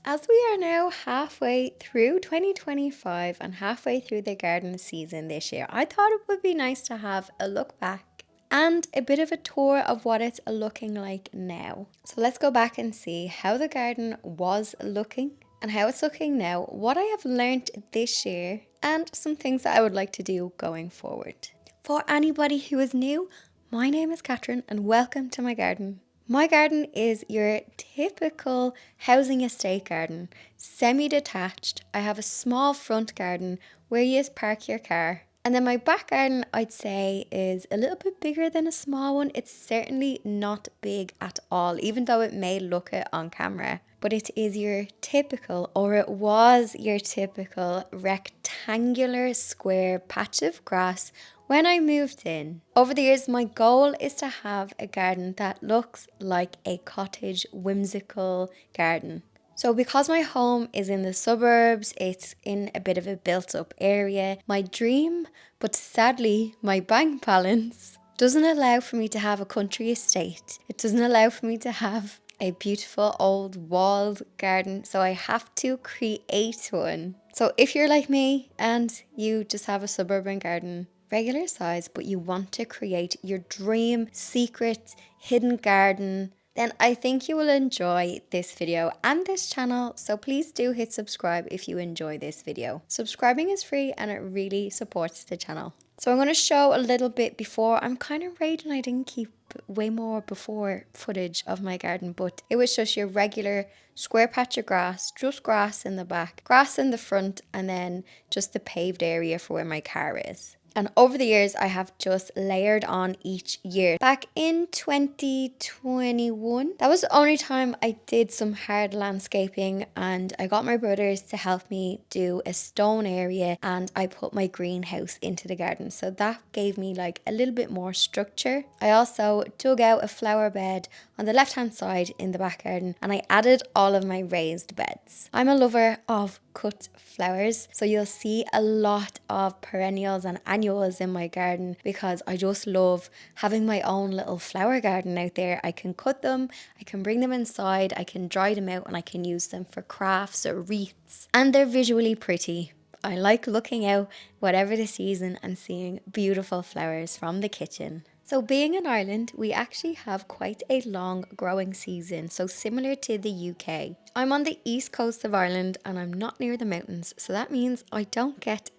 As we are now halfway through 2025 and halfway through the garden season this year, I thought it would be nice to have a look back and a bit of a tour of what it's looking like now. So let's go back and see how the garden was looking and how it's looking now, what I have learned this year, and some things that I would like to do going forward. For anybody who is new, my name is Catherine and welcome to my garden. My garden is your typical housing estate garden, semi-detached. I have a small front garden where you park your car. And then my back garden, I'd say, is a little bit bigger than a small one. It's certainly not big at all, even though it may look it on camera. But it is your typical, or it was your typical rectangular square patch of grass when I moved in. Over the years, my goal is to have a garden that looks like a cottage whimsical garden. So because my home is in the suburbs, it's in a bit of a built up area, my dream, but sadly my bank balance, doesn't allow for me to have a country estate. It doesn't allow for me to have a beautiful old walled garden, so I have to create one. So if you're like me and you just have a suburban garden, regular size, but you want to create your dream secret hidden garden, then I think you will enjoy this video and this channel, so please do hit subscribe if you enjoy this video. Subscribing is free and it really supports the channel. So I'm going to show a little bit before. I'm kind of raging I didn't keep way more before footage of my garden, but it was just your regular square patch of grass, just grass in the back, grass in the front, and then just the paved area for where my car is. And over the years, I have just layered on each year. Back in 2021, that was the only time I did some hard landscaping, and I got my brothers to help me do a stone area, and I put my greenhouse into the garden. So that gave me like a little bit more structure. I also dug out a flower bed on the left hand side in the back garden, and I added all of my raised beds. I'm a lover of cut flowers, so you'll see a lot of perennials and annuals in my garden because I just love having my own little flower garden out there. I can cut them, I can bring them inside, I can dry them out, and I can use them for crafts or wreaths, and they're visually pretty. I like looking out whatever the season and seeing beautiful flowers from the kitchen. So being in Ireland, we actually have quite a long growing season, so similar to the UK. I'm on the east coast of Ireland and I'm not near the mountains, so that means I don't get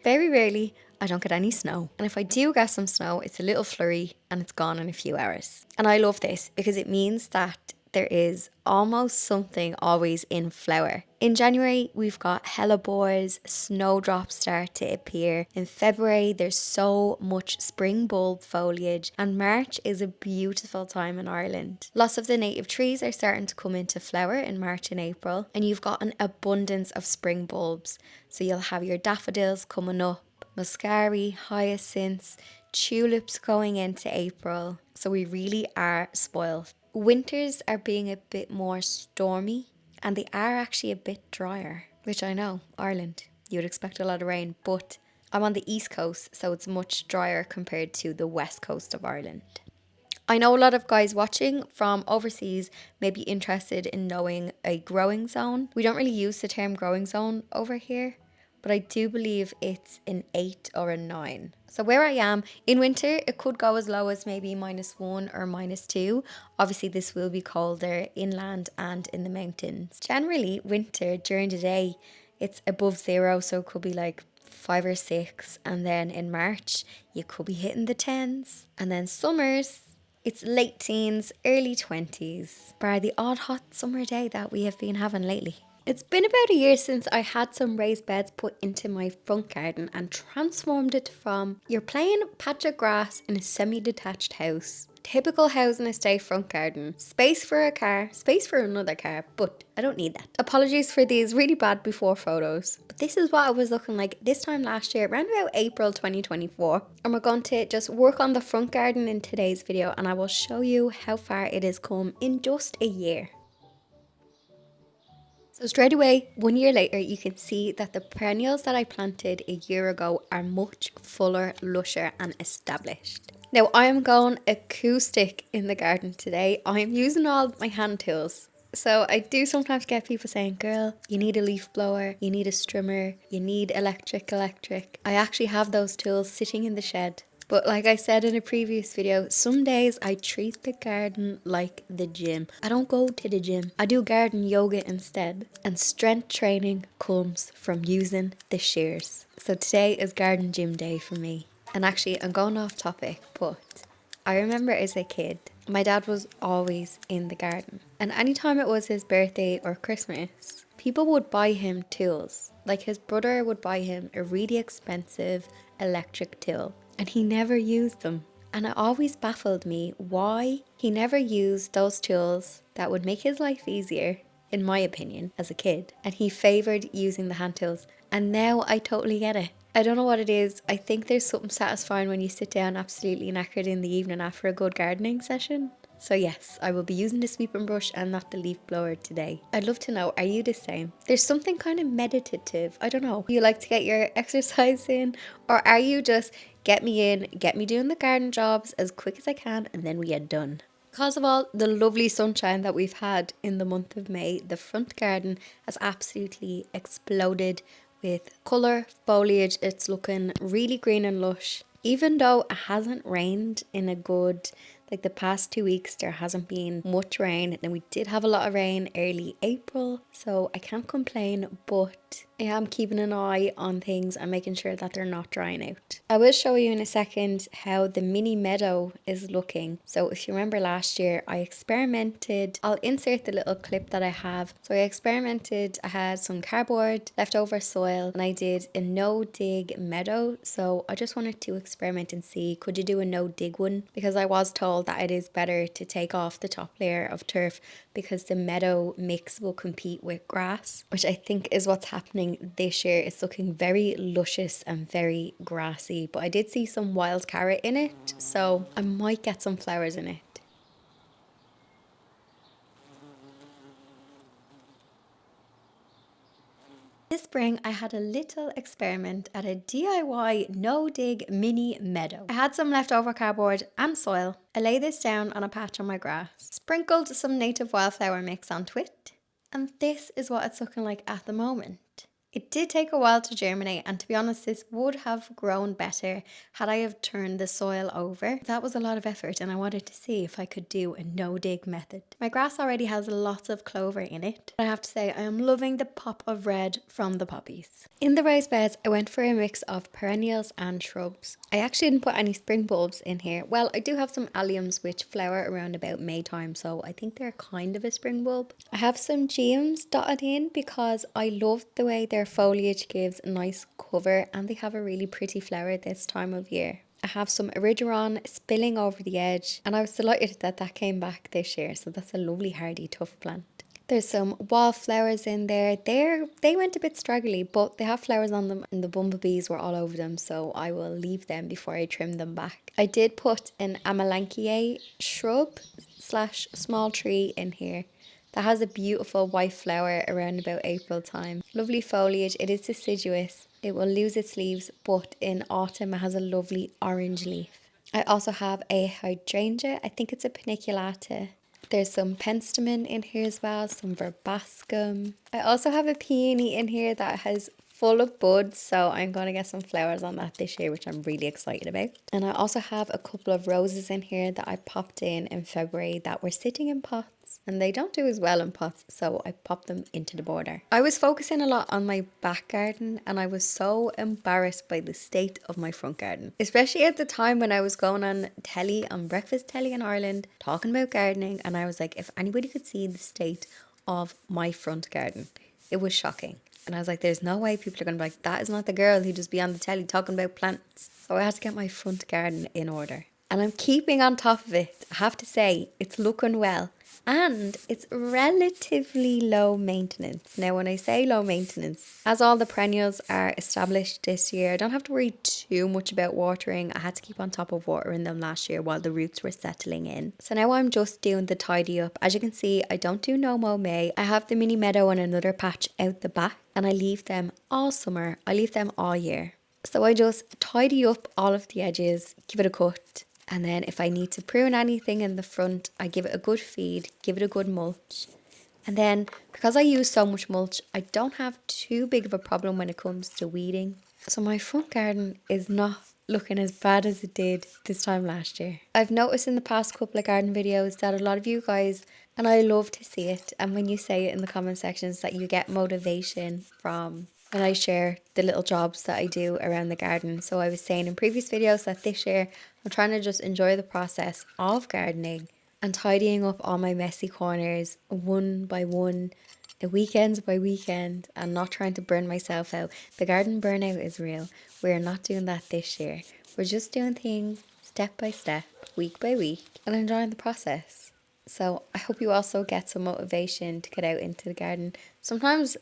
very rarely, I don't get any snow. And if I do get some snow, it's a little flurry and it's gone in a few hours. And I love this because it means that there is almost something always in flower. In January, we've got hellebores, snowdrops start to appear. In February, there's so much spring bulb foliage, and March is a beautiful time in Ireland. Lots of the native trees are starting to come into flower in March and April, and you've got an abundance of spring bulbs. So you'll have your daffodils coming up, muscari, hyacinths, tulips going into April. So we really are spoiled. Winters are being a bit more stormy and they are actually a bit drier, which I know, Ireland, you would expect a lot of rain, but I'm on the east coast, so it's much drier compared to the west coast of Ireland. I know a lot of guys watching from overseas may be interested in knowing a growing zone. We don't really use the term growing zone over here, but I do believe it's an 8 or a 9. So where I am, in winter, it could go as low as maybe -1 or -2. Obviously, this will be colder inland and in the mountains. Generally, winter during the day, it's above 0, so it could be like 5 or 6. And then in March, you could be hitting the 10s. And then summers, it's late teens, early 20s, bar the odd hot summer day that we have been having lately. It's been about a year since I had some raised beds put into my front garden and transformed it from your plain patch of grass in a semi-detached house. Typical housing estate front garden. Space for a car, space for another car, but I don't need that. Apologies for these really bad before photos. But this is what I was looking like this time last year, around about April 2024. And we're going to just work on the front garden in today's video, and I will show you how far it has come in just a year. So straight away, 1 year later, you can see that the perennials that I planted a year ago are much fuller, lusher and established. Now I am going acoustic in the garden today. I am using all my hand tools. So I do sometimes get people saying, girl, you need a leaf blower, you need a strimmer, you need electric. I actually have those tools sitting in the shed. But like I said in a previous video, some days I treat the garden like the gym. I don't go to the gym. I do garden yoga instead. And strength training comes from using the shears. So today is garden gym day for me. And actually, I'm going off topic, but I remember as a kid, my dad was always in the garden. And anytime it was his birthday or Christmas, people would buy him tools. Like his brother would buy him a really expensive electric tool, and he never used them. And it always baffled me why he never used those tools that would make his life easier, in my opinion, as a kid. And he favoured using the hand tools. And now I totally get it. I don't know what it is. I think there's something satisfying when you sit down absolutely knackered in the evening after a good gardening session. So yes, I will be using the sweeping brush and not the leaf blower today. I'd love to know, are you the same? There's something kind of meditative. I don't know. You like to get your exercise in, or are you just get me in, get me doing the garden jobs as quick as I can, and then we are done? Because of all the lovely sunshine that we've had in the month of May, the front garden has absolutely exploded with colour, foliage. It's looking really green and lush. Even though it hasn't rained in a good, like the past 2 weeks, there hasn't been much rain. And we did have a lot of rain early April, so I can't complain, but I am keeping an eye on things and making sure that they're not drying out. I will show you in a second how the mini meadow is looking. So if you remember last year, I experimented. I'll insert the little clip that I have. So I experimented. I had some cardboard, leftover soil, and I did a no dig meadow. So I just wanted to experiment and see, could you do a no dig one? Because I was told that it is better to take off the top layer of turf because the meadow mix will compete with grass, which I think is what's happening this year. It's looking very luscious and very grassy, but I did see some wild carrot in it, so I might get some flowers in it. This spring, I had a little experiment at a DIY no-dig mini meadow. I had some leftover cardboard and soil. I laid this down on a patch on my grass, sprinkled some native wildflower mix onto it, and this is what it's looking like at the moment. It did take a while to germinate, and to be honest, this would have grown better had I have turned the soil over. That was a lot of effort, and I wanted to see if I could do a no-dig method. My grass already has lots of clover in it. I have to say, I am loving the pop of red from the poppies. In the raised beds, I went for a mix of perennials and shrubs. I actually didn't put any spring bulbs in here. Well, I do have some alliums which flower around about May time, so I think they're kind of a spring bulb. I have some geums dotted in because I love the way their foliage gives a nice cover, and they have a really pretty flower this time of year. I have some erigeron spilling over the edge, and I was delighted that that came back this year, so that's a lovely hardy tough plant. There's some wallflowers in there. They went a bit straggly, but they have flowers on them and the bumblebees were all over them, so I will leave them before I trim them back. I did put an Amelanchier shrub slash small tree in here that has a beautiful white flower around about April time. Lovely foliage. It is deciduous. It will lose its leaves, but in autumn it has a lovely orange leaf. I also have a hydrangea. I think it's a paniculata. There's some penstemon in here as well, some verbascum. I also have a peony in here that has full of buds, so I'm going to get some flowers on that this year, which I'm really excited about. And I also have a couple of roses in here that I popped in February that were sitting in pots, and they don't do as well in pots, so I popped them into the border. I was focusing a lot on my back garden, and I was so embarrassed by the state of my front garden, especially at the time when I was going on telly, on breakfast telly in Ireland, talking about gardening, and I was like, if anybody could see the state of my front garden, it was shocking. And I was like, there's no way people are going to be like, that is not the girl who just be on the telly talking about plants. So I had to get my front garden in order. And I'm keeping on top of it. I have to say, it's looking well. And it's relatively low maintenance. Now, when I say low maintenance, as all the perennials are established this year, I don't have to worry too much about watering. I had to keep on top of watering them last year while the roots were settling in. So now I'm just doing the tidy up. As you can see, I don't do no mow May. I have the mini meadow and another patch out the back, and I leave them all summer. I leave them all year. So I just tidy up all of the edges, give it a cut. And then if I need to prune anything in the front, I give it a good feed, give it a good mulch. And then because I use so much mulch, I don't have too big of a problem when it comes to weeding. So my front garden is not looking as bad as it did this time last year. I've noticed in the past couple of garden videos that a lot of you guys, and I love to see it, and when you say it in the comment sections, that you get motivation from when I share the little jobs that I do around the garden. So I was saying in previous videos that this year I'm trying to just enjoy the process of gardening and tidying up all my messy corners one by one, weekend by weekend, and not trying to burn myself out. The garden burnout is real. We're not doing that this year. We're just doing things step by step, week by week, and enjoying the process. So I hope you also get some motivation to get out into the garden. Sometimes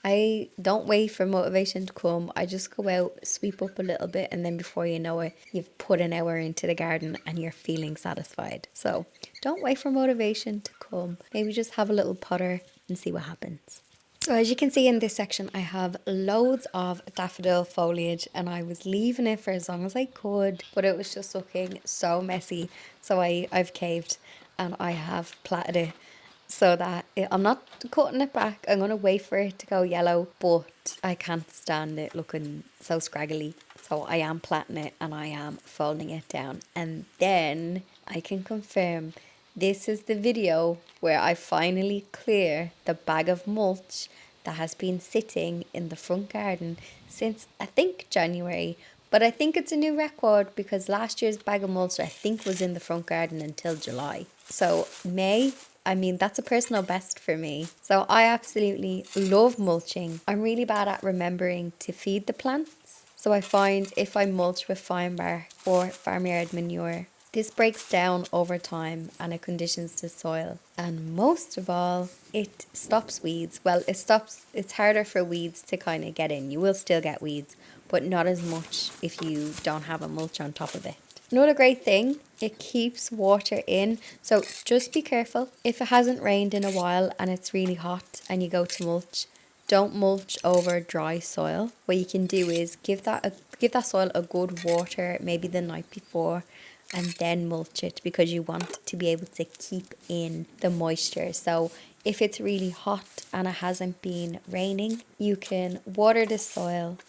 I don't wait for motivation to come. I just go out, sweep up a little bit, and then before you know it, you've put an hour into the garden and you're feeling satisfied. So don't wait for motivation to come. Maybe just have a little putter and see what happens. So as you can see in this section, I have loads of daffodil foliage, and I was leaving it for as long as I could, but it was just looking so messy. So I've caved and I have plaited it so that I'm not cutting it back. I'm going to wait for it to go yellow, but I can't stand it looking so scraggly. So I am plaiting it and I am folding it down. And then I can confirm this is the video where I finally clear the bag of mulch that has been sitting in the front garden since I think January. But I think it's a new record because last year's bag of mulch I think was in the front garden until July. So May, I mean, that's a personal best for me. So I absolutely love mulching. I'm really bad at remembering to feed the plants. So I find if I mulch with fine bark or farmyard manure, this breaks down over time and it conditions the soil. And most of all, it stops weeds. Well, it's harder for weeds to kind of get in. You will still get weeds, but not as much if you don't have a mulch on top of it. Another great thing, it keeps water in. So just be careful. If it hasn't rained in a while and it's really hot and you go to mulch, don't mulch over dry soil. What you can do is give that soil a good water maybe the night before, and then mulch it because you want to be able to keep in the moisture. So if it's really hot and it hasn't been raining, you can water the soil,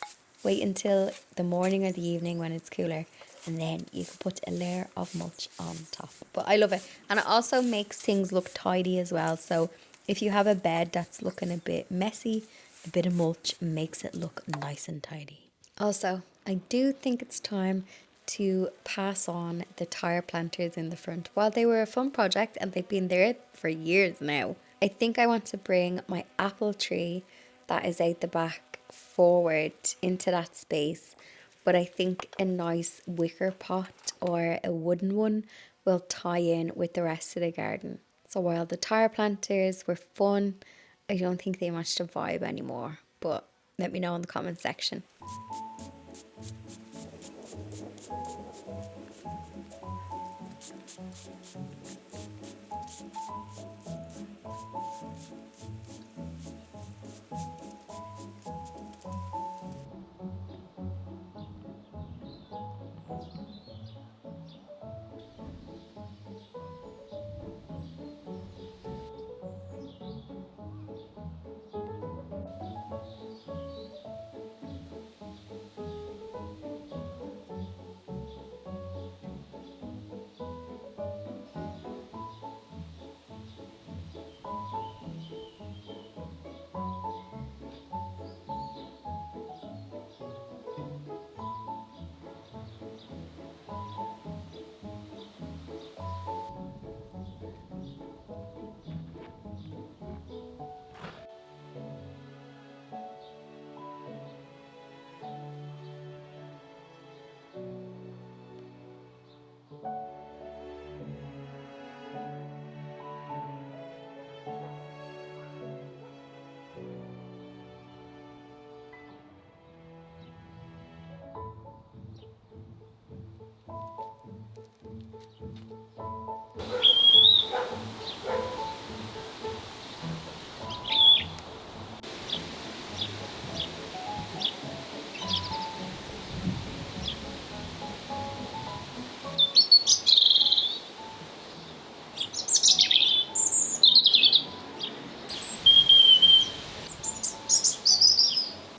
wait until the morning or the evening when it's cooler, and then you can put a layer of mulch on top. But I love it. And it also makes things look tidy as well. So if you have a bed that's looking a bit messy, a bit of mulch makes it look nice and tidy. Also, I do think it's time to pass on the tire planters in the front. While they were a fun project and they've been there for years now, I think I want to bring my apple tree that is out the back forward into that space. But I think a nice wicker pot or a wooden one will tie in with the rest of the garden. So while the tire planters were fun, I don't think they match the vibe anymore. But let me know in the comment section.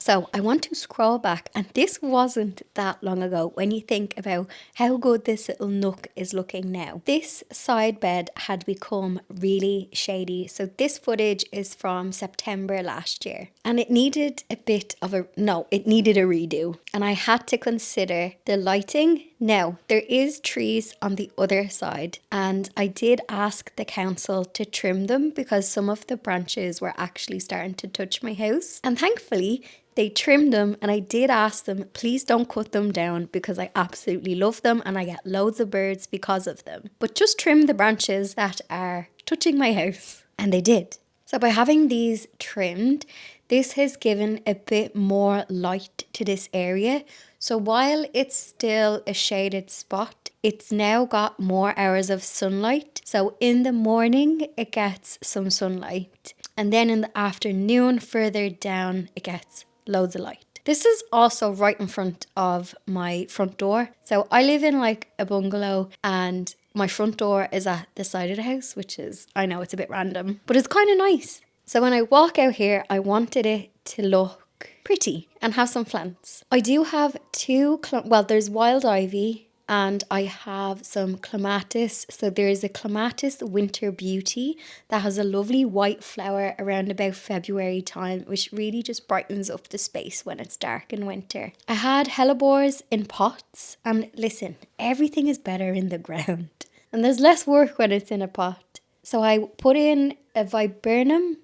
So I want to scroll back, and this wasn't that long ago when you think about how good this little nook is looking now. This side bed had become really shady. So this footage is from September last year, and it needed a redo. And I had to consider the lighting. Now, there is trees on the other side, and I did ask the council to trim them because some of the branches were actually starting to touch my house. And thankfully, they trimmed them, and I did ask them, please don't cut them down because I absolutely love them and I get loads of birds because of them. But just trim the branches that are touching my house. And they did. So by having these trimmed, this has given a bit more light to this area. So while it's still a shaded spot, it's now got more hours of sunlight. So in the morning, it gets some sunlight. And then in the afternoon, further down, it gets loads of light. This is also right in front of my front door. So I live in like a bungalow, and my front door is at the side of the house, which is, I know it's a bit random, but it's kind of nice. So when I walk out here, I wanted it to look pretty and have some plants. I do have there's wild ivy, and I have some clematis. So there's a clematis winter beauty that has a lovely white flower around about February time, which really just brightens up the space when it's dark in winter. I had hellebores in pots, and listen, everything is better in the ground and there's less work when it's in a pot. So I put in a verbascum.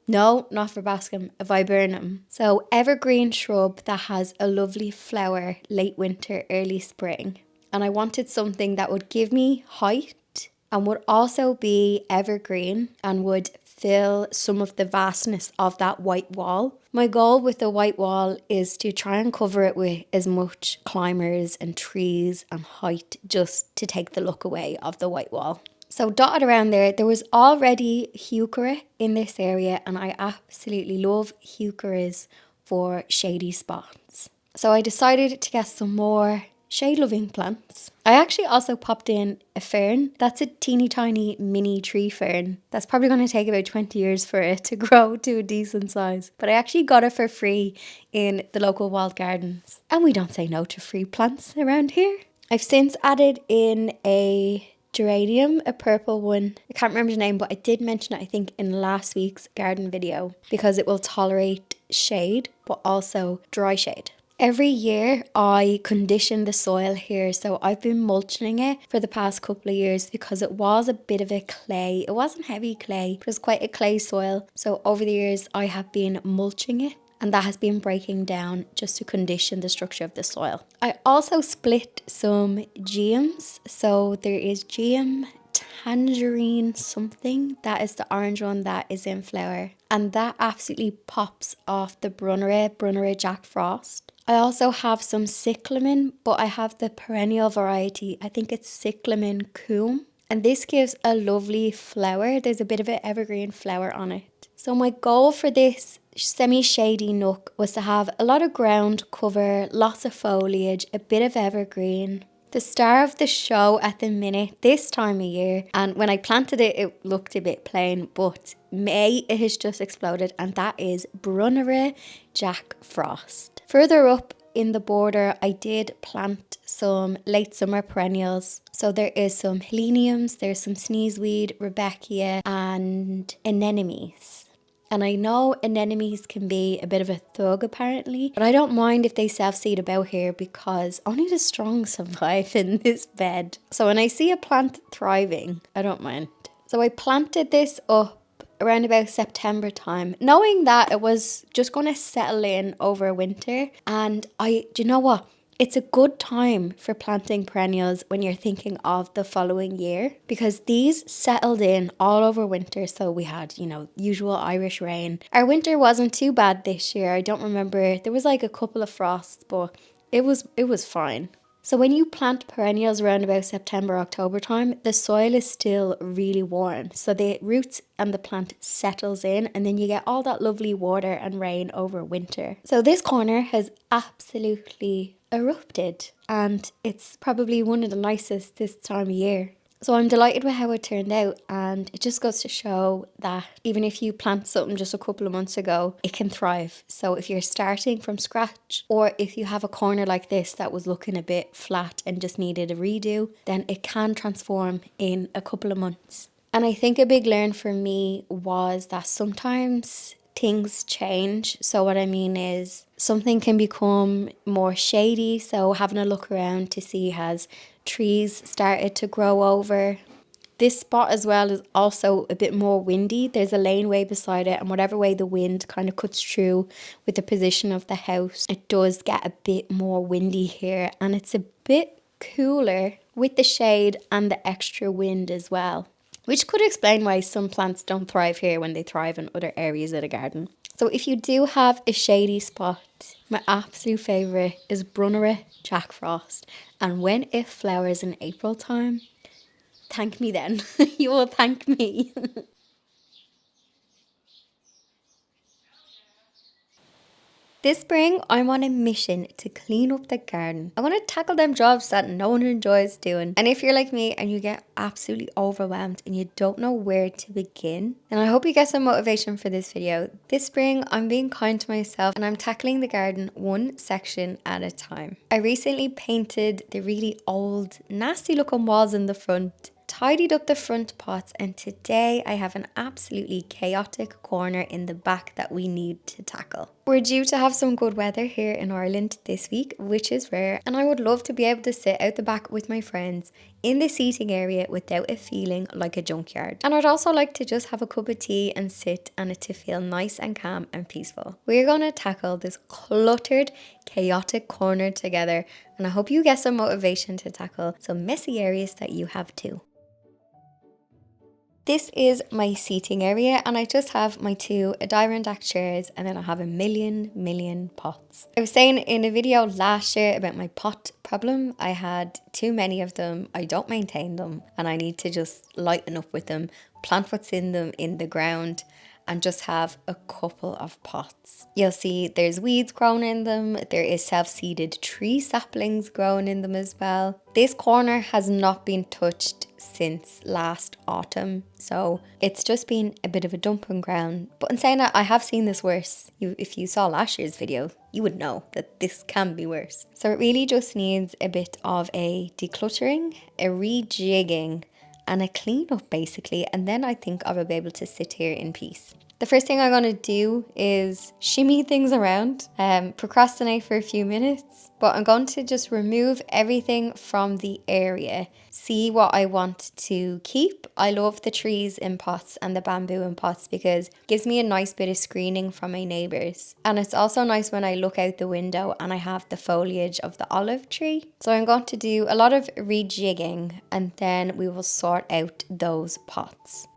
No, not verbascum, a viburnum. So evergreen shrub that has a lovely flower late winter, early spring. And I wanted something that would give me height and would also be evergreen and would fill some of the vastness of that white wall. My goal with the white wall is to try and cover it with as much climbers and trees and height, just to take the look away of the white wall. So dotted around there was already heuchera in this area, and I absolutely love heucheras for shady spots. So I decided to get some more shade-loving plants. I actually also popped in a fern. That's a teeny tiny mini tree fern. That's probably going to take about 20 years for it to grow to a decent size. But I actually got it for free in the local walled gardens. And we don't say no to free plants around here. I've since added in a geranium, a purple one. I can't remember the name, but I did mention it, I think, in last week's garden video, because it will tolerate shade, but also dry shade. Every year I condition the soil here, so I've been mulching it for the past couple of years because it was a bit of a clay. It wasn't heavy clay, but it was quite a clay soil. So over the years I have been mulching it, and that has been breaking down just to condition the structure of the soil. I also split some geums. So there is geum tangerine something. That is the orange one that is in flower. And that absolutely pops off the Brunnera Jack Frost. I also have some cyclamen, but I have the perennial variety. I think it's cyclamen coum. And this gives a lovely flower. There's a bit of an evergreen flower on it. So my goal for this semi-shady nook was to have a lot of ground cover, lots of foliage, a bit of evergreen. The star of the show at the minute, this time of year, and when I planted it, it looked a bit plain, but May it has just exploded, and that is Brunnera Jack Frost. Further up in the border, I did plant some late summer perennials. So there is some heleniums, there's some sneezeweed, Rebecca, and anemones. And I know anemones can be a bit of a thug apparently, but I don't mind if they self-seed about here because only the strong survive in this bed. So when I see a plant thriving, I don't mind. So I planted this up around about September time, knowing that it was just going to settle in over winter. And do you know what? It's a good time for planting perennials when you're thinking of the following year, because these settled in all over winter. So we had, usual Irish rain. Our winter wasn't too bad this year. I don't remember. There was like a couple of frosts, but it was fine. So when you plant perennials around about September, October time, the soil is still really warm. So the roots and the plant settles in, and then you get all that lovely water and rain over winter. So this corner has absolutely erupted, and it's probably one of the nicest this time of year. So I'm delighted with how it turned out, and it just goes to show that even if you plant something just a couple of months ago, it can thrive. So if you're starting from scratch, or if you have a corner like this that was looking a bit flat and just needed a redo, then it can transform in a couple of months. And I think a big learn for me was that sometimes things change. So what I mean is something can become more shady. So having a look around to see has trees started to grow over. This spot as well is also a bit more windy. There's a laneway beside it, and whatever way the wind kind of cuts through with the position of the house, it does get a bit more windy here, and it's a bit cooler with the shade and the extra wind as well, which could explain why some plants don't thrive here when they thrive in other areas of the garden. So if you do have a shady spot, my absolute favourite is Brunnera Jack Frost. And when it flowers in April time, thank me then. You will thank me. This spring, I'm on a mission to clean up the garden. I want to tackle them jobs that no one enjoys doing. And if you're like me and you get absolutely overwhelmed and you don't know where to begin, then I hope you get some motivation for this video. This spring, I'm being kind to myself and I'm tackling the garden one section at a time. I recently painted the really old, nasty looking walls in the front, tidied up the front pots, and today I have an absolutely chaotic corner in the back that we need to tackle. We're due to have some good weather here in Ireland this week, which is rare, and I would love to be able to sit out the back with my friends in the seating area without it feeling like a junkyard. And I'd also like to just have a cup of tea and sit and it to feel nice and calm and peaceful. We're going to tackle this cluttered, chaotic corner together, and I hope you get some motivation to tackle some messy areas that you have too. This is my seating area, and I just have my two Adirondack chairs, and then I have a million pots. I was saying in a video last year about my pot problem. I had too many of them, I don't maintain them, and I need to just lighten up with them, plant what's in them in the ground, and just have a couple of pots. You'll see there's weeds growing in them, there is self-seeded tree saplings growing in them as well. This corner has not been touched since last autumn, so it's just been a bit of a dumping ground. But in saying that, I have seen this worse. If you saw last year's video, you would know that this can be worse. So it really just needs a bit of a decluttering, a rejigging, and a clean up basically, and then I think I will be able to sit here in peace. The first thing I'm going to do is shimmy things around, procrastinate for a few minutes, but I'm going to just remove everything from the area, see what I want to keep. I love the trees in pots and the bamboo in pots because it gives me a nice bit of screening from my neighbours. And it's also nice when I look out the window and I have the foliage of the olive tree. So I'm going to do a lot of rejigging and then we will sort out those pots.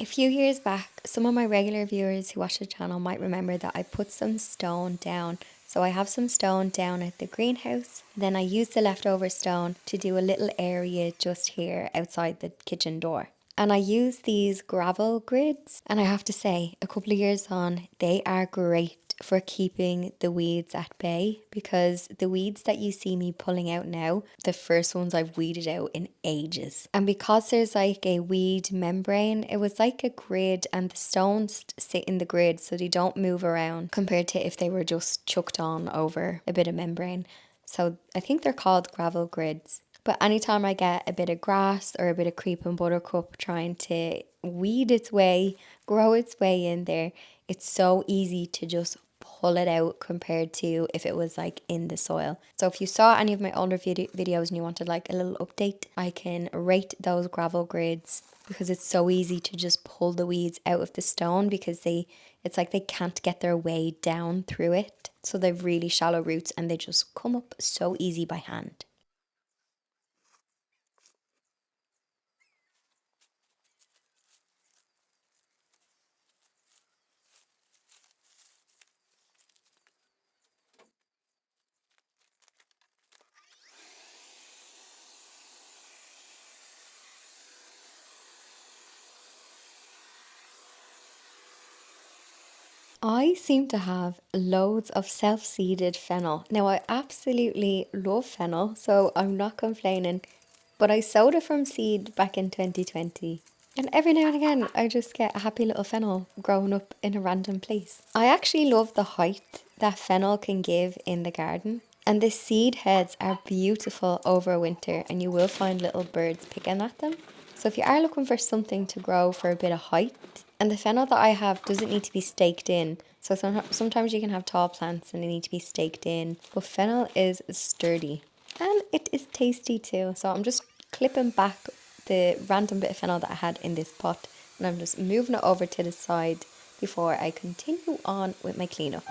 A few years back, some of my regular viewers who watch the channel might remember that I put some stone down. So I have some stone down at the greenhouse. Then I used the leftover stone to do a little area just here outside the kitchen door. And I use these gravel grids. And I have to say, a couple of years on, they are great for keeping the weeds at bay, because the weeds that you see me pulling out now, the first ones I've weeded out in ages. And because there's like a weed membrane, it was like a grid, and the stones sit in the grid so they don't move around compared to if they were just chucked on over a bit of membrane. So I think they're called gravel grids. But anytime I get a bit of grass or a bit of creeping buttercup trying to weed its way, grow its way in there, it's so easy to just pull it out compared to if it was like in the soil. So if you saw any of my older videos and you wanted like a little update, I can rate those gravel grids, because it's so easy to just pull the weeds out of the stone, because it's like they can't get their way down through it. So they've really shallow roots and they just come up so easy by hand. I seem to have loads of self-seeded fennel. Now, I absolutely love fennel, so I'm not complaining, but I sowed it from seed back in 2020. And every now and again, I just get a happy little fennel growing up in a random place. I actually love the height that fennel can give in the garden. And the seed heads are beautiful over winter, and you will find little birds picking at them. So if you are looking for something to grow for a bit of height, and the fennel that I have doesn't need to be staked in. So sometimes you can have tall plants and they need to be staked in. But fennel is sturdy. And it is tasty too. So I'm just clipping back the random bit of fennel that I had in this pot. And I'm just moving it over to the side before I continue on with my cleanup.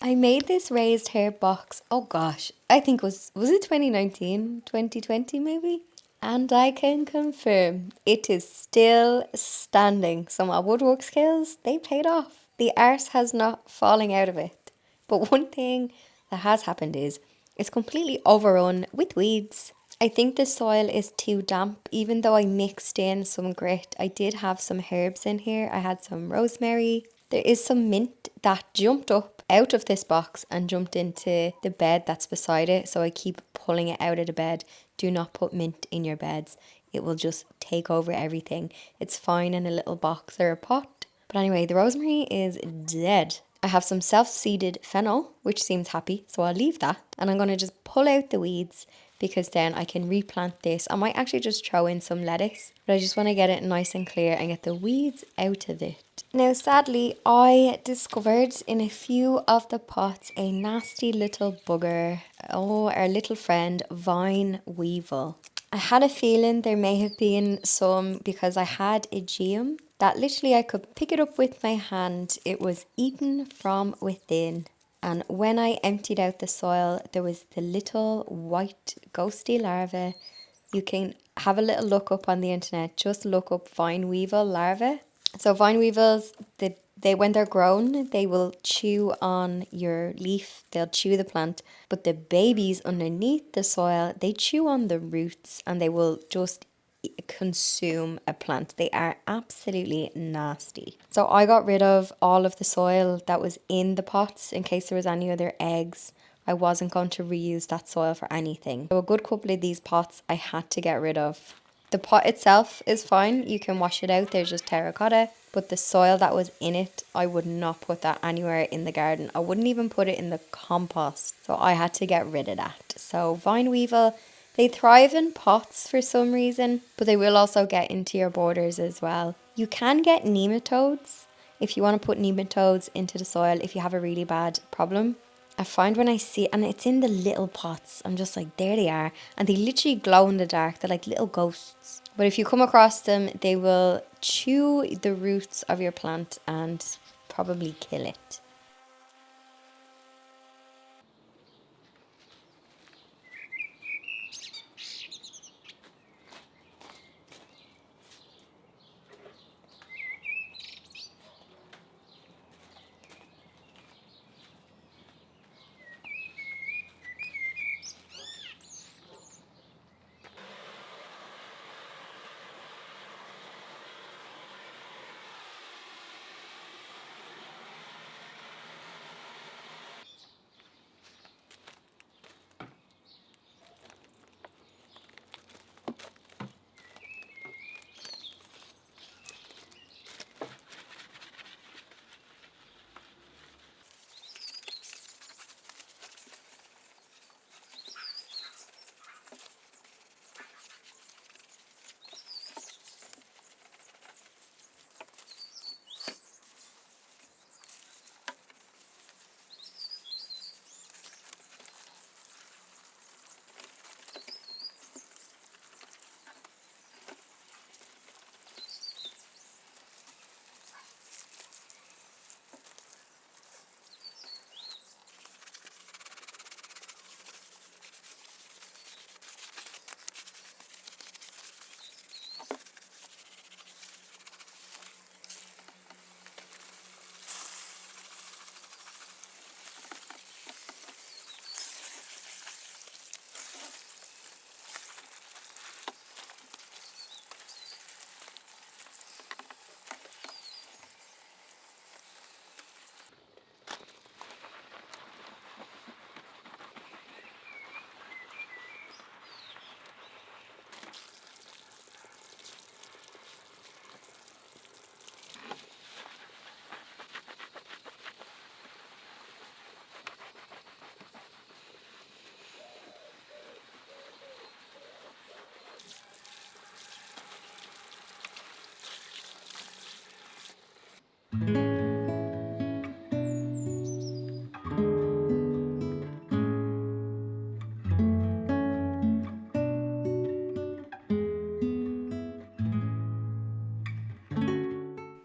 I made this raised hair box, oh gosh, I think was it 2019, 2020 maybe? And I can confirm it is still standing. So my woodwork skills, they paid off. The art has not fallen out of it. But one thing that has happened is It's completely overrun with weeds. I think the soil is too damp. Even though I mixed in some grit, I did have some herbs in here. I had some rosemary. There is some mint that jumped up out of this box and jumped into the bed that's beside it. So I keep pulling it out of the bed. Do not put mint in your beds. It will just take over everything. It's fine in a little box or a pot. But anyway, the rosemary is dead. I have some self-seeded fennel, which seems happy, so I'll leave that. And I'm going to just pull out the weeds because then I can replant this. I might actually just throw in some lettuce, but I just want to get it nice and clear and get the weeds out of it. Now, sadly, I discovered in a few of the pots a nasty little bugger. Oh, our little friend, Vinewevil. I had a feeling there may have been some because I had a geum that literally I could pick it up with my hand. It was eaten from within. And when I emptied out the soil, there was the little white ghosty larvae. You can have a little look up on the internet. Just look up Vinewevil larvae. So Vinewevils, they when they're grown, they will chew on your leaf. They'll chew the plant. But the babies underneath the soil, they chew on the roots and they will just consume a plant. They are absolutely nasty. So I got rid of all of the soil that was in the pots in case there was any other eggs. I wasn't going to reuse that soil for anything. So a good couple of these pots I had to get rid of. The pot itself is fine. You can wash it out. There's just terracotta. But the soil that was in it, I would not put that anywhere in the garden. I wouldn't even put it in the compost. So I had to get rid of that. So Vinewevil, they thrive in pots for some reason, but they will also get into your borders as well. You can get nematodes if you want to put nematodes into the soil if you have a really bad problem. I find when I see, and it's in the little pots, I'm just like, there they are. And they literally glow in the dark. They're like little ghosts. But if you come across them, they will chew the roots of your plant and probably kill it.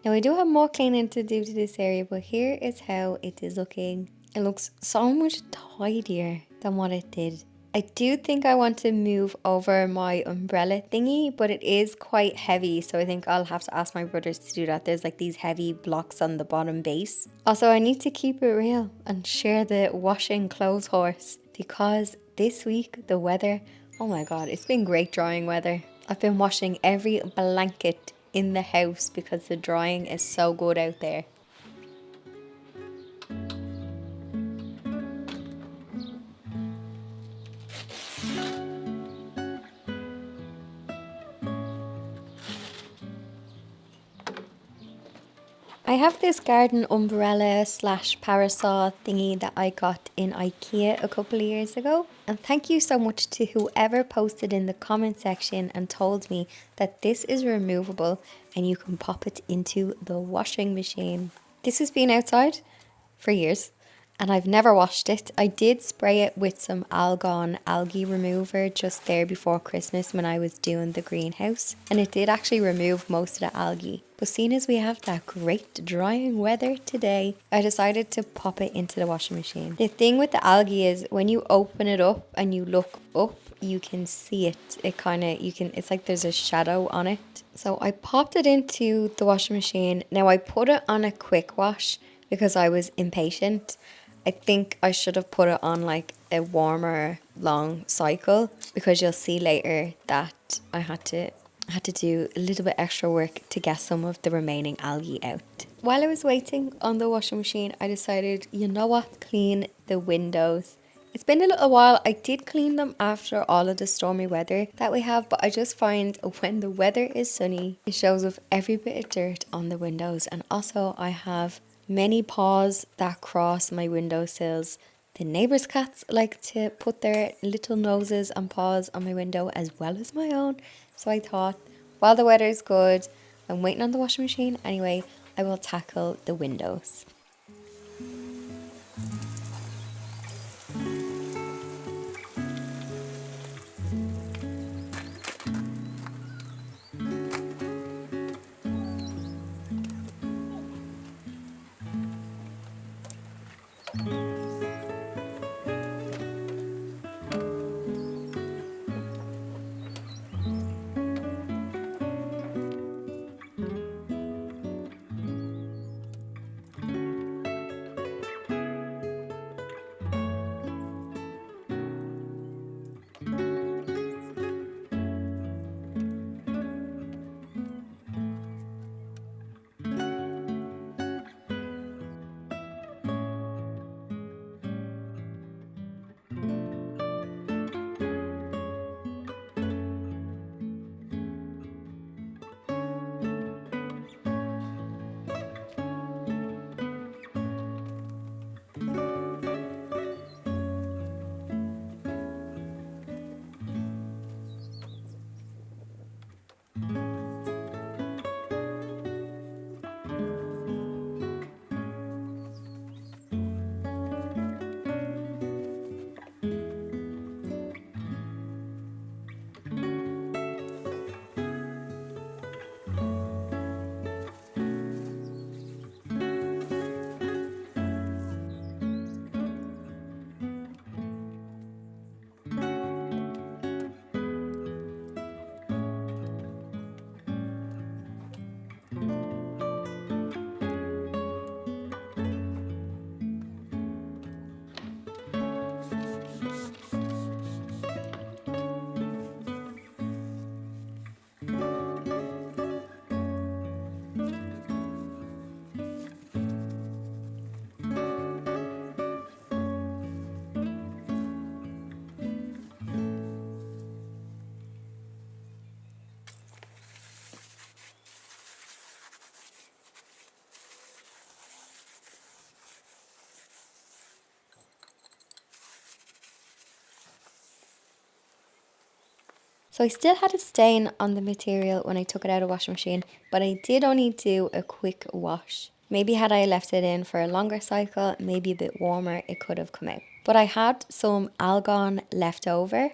Now I do have more cleaning to do to this area, but here is how it is looking. It looks so much tidier than what it did. I do think I want to move over my umbrella thingy, but it is quite heavy, so I think I'll have to ask my brothers to do that. There's like these heavy blocks on the bottom base. Also, I need to keep it real and share the washing clothes horse. because this week the weather, oh my god, it's been great drying weather. I've been washing every blanket in the house because the drying is so good out there. I have this garden umbrella slash parasol thingy that I got in IKEA a couple of years ago. And thank you so much to whoever posted in the comment section and told me that this is removable and you can pop it into the washing machine. This has been outside for years and I've never washed it. I did spray it with some algae remover just there before Christmas when I was doing the greenhouse, and it did actually remove most of the algae. But seeing as we have that great drying weather today, I decided to pop it into the washing machine. The thing with the algae is when you open it up and you look up, you can see it. It's like there's a shadow on it. So I popped it into the washing machine. Now I put it on a quick wash because I was impatient. I think I should have put it on like a warmer long cycle because you'll see later that I had to do a little bit extra work to get some of the remaining algae out. While I was waiting on the washing machine, I decided, you know what, clean the windows. It's been a little while. I did clean them after all of the stormy weather that we have, but I just find when the weather is sunny, it shows off every bit of dirt on the windows. And also I have many paws that cross my windowsills. The neighbours' cats like to put their little noses and paws on my window as well as my own. So I thought, while the weather is good, I'm waiting on the washing machine anyway, I will tackle the windows. So I still had a stain on the material when I took it out of the washing machine, but I did only do a quick wash. Maybe had I left it in for a longer cycle, maybe a bit warmer, it could have come out. But I had some algae left over.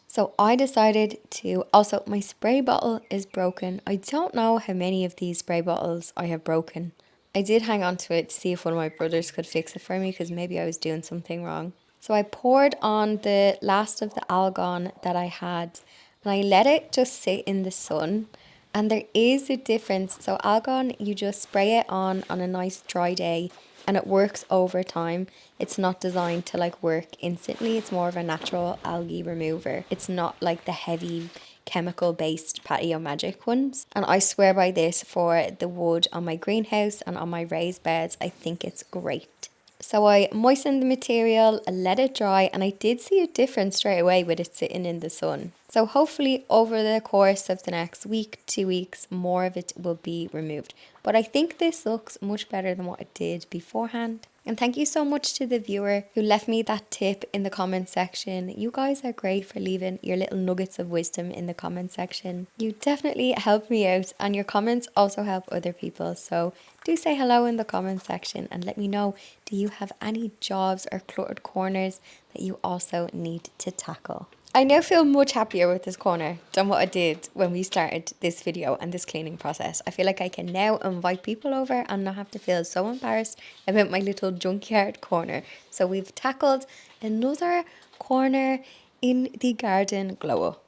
So I decided to, also my spray bottle is broken. I don't know how many of these spray bottles I have broken. I did hang on to it to see if one of my brothers could fix it for me because maybe I was doing something wrong. So I poured on the last of the algae that I had and I let it just sit in the sun And there is a difference. So algae, you just spray it on a nice dry day and it works over time. It's not designed to like work instantly. It's more of a natural algae remover. It's not like the heavy chemical based patio magic ones. And I swear by this for the wood on my greenhouse and on my raised beds. I think it's great. So I moistened the material, I let it dry, and I did see a difference straight away with it sitting in the sun. So hopefully over the course of the next week, 2 weeks, more of it will be removed. But I think this looks much better than what it did beforehand. And thank you so much to the viewer who left me that tip in the comment section. You guys are great for leaving your little nuggets of wisdom in the comment section. You definitely help me out, and your comments also help other people. So do say hello in the comment section and let me know, do you have any jobs or cluttered corners that you also need to tackle? I now feel much happier with this corner than what I did when we started this video and this cleaning process. I feel like I can now invite people over and not have to feel so embarrassed about my little junkyard corner. So we've tackled another corner in the garden glow up.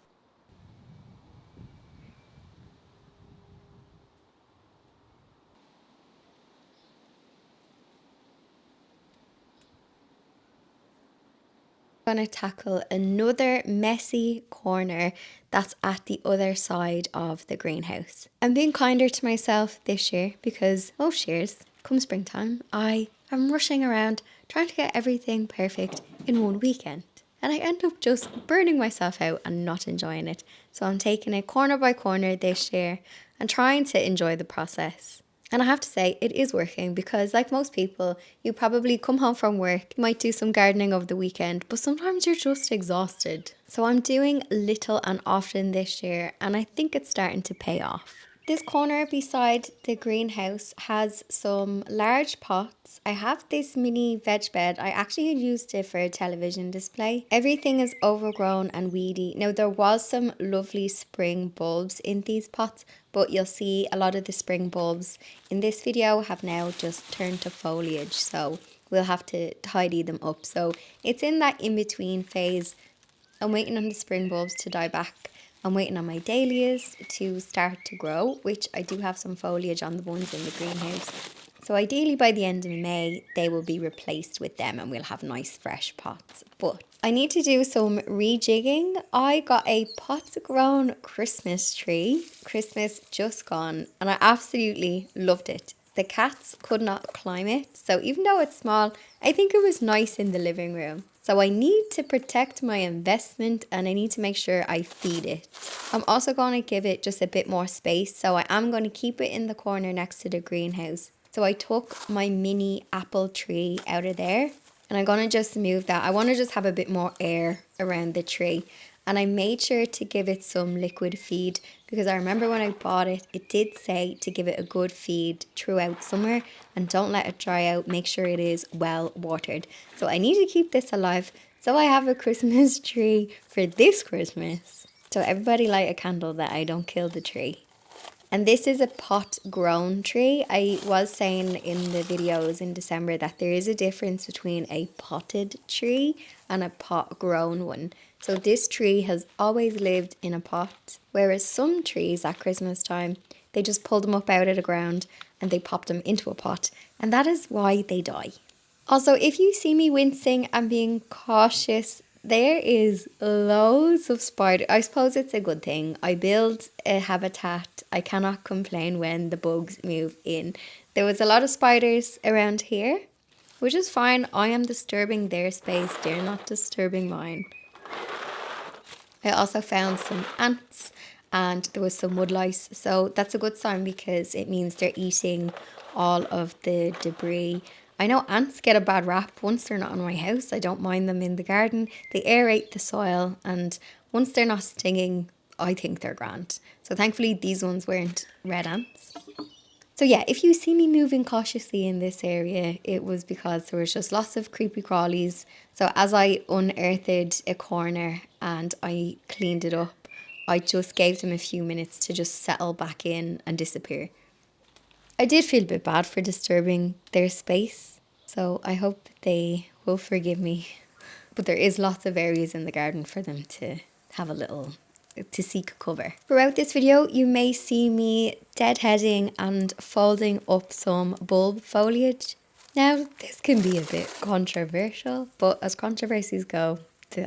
Going to tackle another messy corner that's at the other side of the greenhouse. I'm being kinder to myself this year because most years, come springtime, I am rushing around trying to get everything perfect in one weekend. And I end up just burning myself out and not enjoying it. So I'm taking it corner by corner this year and trying to enjoy the process. And I have to say, it is working because, like most people, you probably come home from work, you might do some gardening over the weekend, but sometimes you're just exhausted. So I'm doing little and often this year, and I think it's starting to pay off. This corner beside the greenhouse has some large pots. I have this mini veg bed. I actually used it for a television display. Everything is overgrown and weedy. Now there was some lovely spring bulbs in these pots, but you'll see a lot of the spring bulbs in this video have now just turned to foliage. So we'll have to tidy them up. So it's in that in-between phase. I'm waiting on the spring bulbs to die back. I'm waiting on my dahlias to start to grow, which I do have some foliage on the ones in the greenhouse. So ideally by the end of May, they will be replaced with them and we'll have nice fresh pots. But I need to do some rejigging. I got a pot-grown Christmas tree. Christmas just gone, and I absolutely loved it. The cats could not climb it, so even though it's small, I think it was nice in the living room. So I need to protect my investment and I need to make sure I feed it. I'm also going to give it just a bit more space, so I am going to keep it in the corner next to the greenhouse. So I took my mini apple tree out of there and I'm going to just move that. I want to just have a bit more air around the tree. And I made sure to give it some liquid feed because I remember when I bought it, it did say to give it a good feed throughout summer and don't let it dry out. Make sure it is well watered. So I need to keep this alive so I have a Christmas tree for this Christmas. So everybody light a candle that I don't kill the tree. And this is a pot grown tree. I was saying in the videos in December that there is a difference between a potted tree and a pot grown one. So this tree has always lived in a pot, whereas some trees at Christmas time, they just pull them up out of the ground and they pop them into a pot, and that is why they die. Also, if you see me wincing and being cautious, there is loads of spiders. I suppose it's a good thing. I build a habitat. I cannot complain when the bugs move in. There was a lot of spiders around here, which is fine. I am disturbing their space. They're not disturbing mine. I also found some ants and there was some wood lice. So that's a good sign because it means they're eating all of the debris. I know ants get a bad rap once they're not in my house. I don't mind them in the garden. They aerate the soil and once they're not stinging, I think they're grand. So thankfully these ones weren't red ants. So yeah, if you see me moving cautiously in this area, it was because there was just lots of creepy crawlies. So as I unearthed a corner and I cleaned it up, I just gave them a few minutes to just settle back in and disappear. I did feel a bit bad for disturbing their space, so I hope that they will forgive me. But there is lots of areas in the garden for them to have a little to seek cover. Throughout this video, you may see me deadheading and folding up some bulb foliage. Now, this can be a bit controversial, but as controversies go,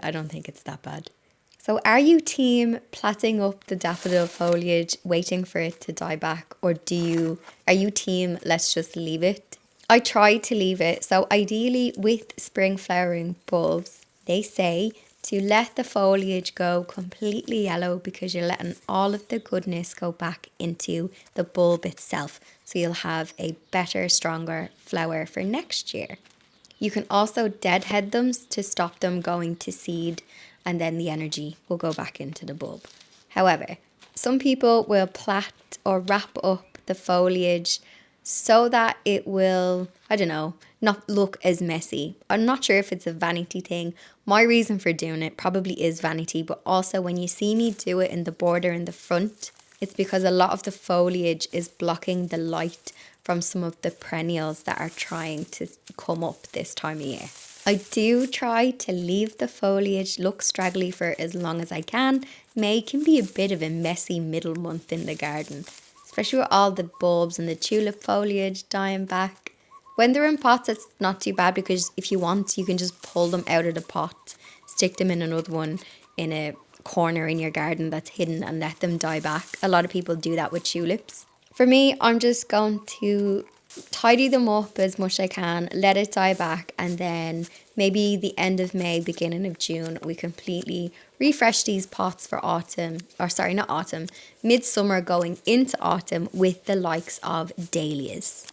I don't think it's that bad. So are you team plaiting up the daffodil foliage, waiting for it to die back, or are you team let's just leave it? I try to leave it. So ideally with spring flowering bulbs, they say to let the foliage go completely yellow because you're letting all of the goodness go back into the bulb itself. So you'll have a better, stronger flower for next year. You can also deadhead them to stop them going to seed, and then the energy will go back into the bulb. However, some people will plait or wrap up the foliage so that it will, I don't know, not look as messy. I'm not sure if it's a vanity thing. My reason for doing it probably is vanity, but also when you see me do it in the border in the front, it's because a lot of the foliage is blocking the light from some of the perennials that are trying to come up this time of year. I do try to leave the foliage look straggly for as long as I can. May can be a bit of a messy middle month in the garden, especially with all the bulbs and the tulip foliage dying back. When they're in pots, it's not too bad because if you want, you can just pull them out of the pot, stick them in another one in a corner in your garden that's hidden and let them die back. A lot of people do that with tulips. For me, I'm just going to tidy them up as much as I can, let it die back, and then maybe the end of May, beginning of June, we completely refresh these pots for autumn, or sorry, not autumn, midsummer going into autumn with the likes of dahlias.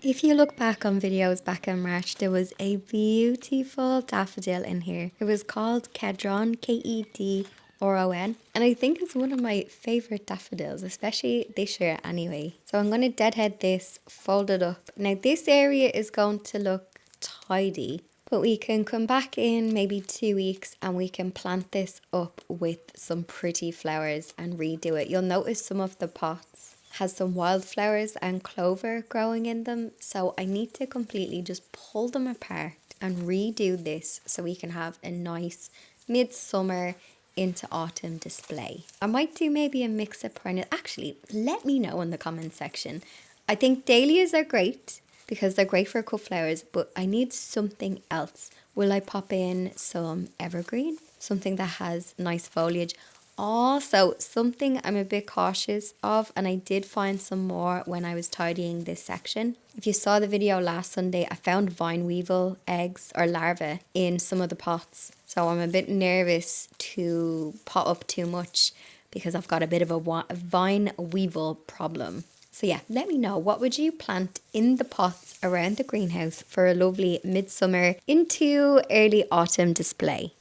If you look back on videos back in March, there was a beautiful daffodil in here. It was called Kedron, Kedron, and I think it's one of my favourite daffodils, especially this year anyway. So I'm going to deadhead this, fold it up. Now this area is going to look tidy, but we can come back in maybe 2 weeks and we can plant this up with some pretty flowers and redo it. You'll notice some of the pots has some wildflowers and clover growing in them, so I need to completely just pull them apart and redo this so we can have a nice midsummer into autumn display. I might do maybe a mix of perennial. Actually, let me know in the comments section. I think dahlias are great because they're great for cut flowers, but I need something else. Will I pop in some evergreen? Something that has nice foliage. Also, something I'm a bit cautious of, and I did find some more when I was tidying this section. If you saw the video last Sunday, I found Vinewevil eggs or larvae in some of the pots. So I'm a bit nervous to pot up too much because I've got a bit of a Vinewevil problem. So yeah, let me know, what would you plant in the pots around the greenhouse for a lovely midsummer into early autumn display?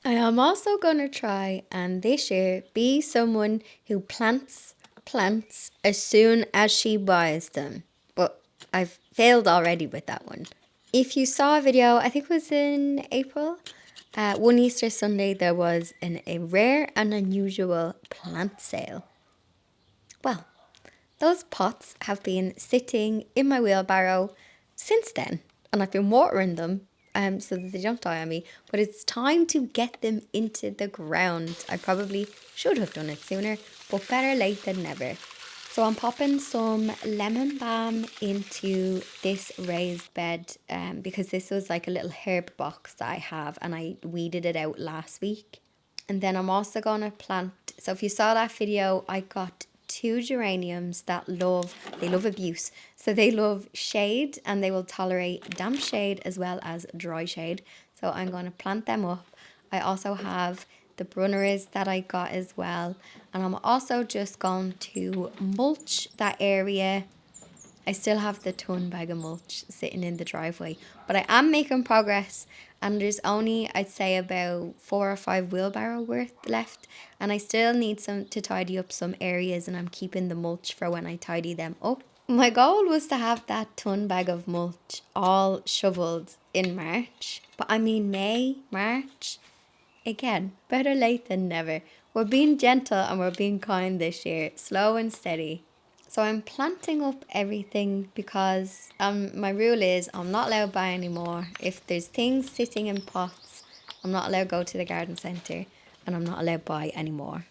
I am also going to try and this year be someone who plants plants as soon as she buys them. But I've failed already with that one. If you saw a video, I think it was in April, one Easter Sunday, there was a rare and unusual plant sale. Well, those pots have been sitting in my wheelbarrow since then, and I've been watering them so that they don't die on me. But it's time to get them into the ground. I probably should have done it sooner, but better late than never. So I'm popping some lemon balm into this raised bed because this was like a little herb box that I have, and I weeded it out last week. And then I'm also going to plant, so if you saw that video, I got 2 geraniums that love abuse. So they love shade and they will tolerate damp shade as well as dry shade. So I'm going to plant them up. I also have the brunneries that I got as well. And I'm also just going to mulch that area. I still have the ton bag of mulch sitting in the driveway, but I am making progress, and there's only, I'd say, about 4 or 5 wheelbarrow worth left, and I still need some to tidy up some areas, and I'm keeping the mulch for when I tidy them up. My goal was to have that ton bag of mulch all shoveled in March. But I mean May, March. Again, better late than never. We're being gentle and we're being kind this year, slow and steady. So I'm planting up everything because my rule is I'm not allowed to buy anymore. If there's things sitting in pots, I'm not allowed to go to the garden centre and I'm not allowed to buy anymore.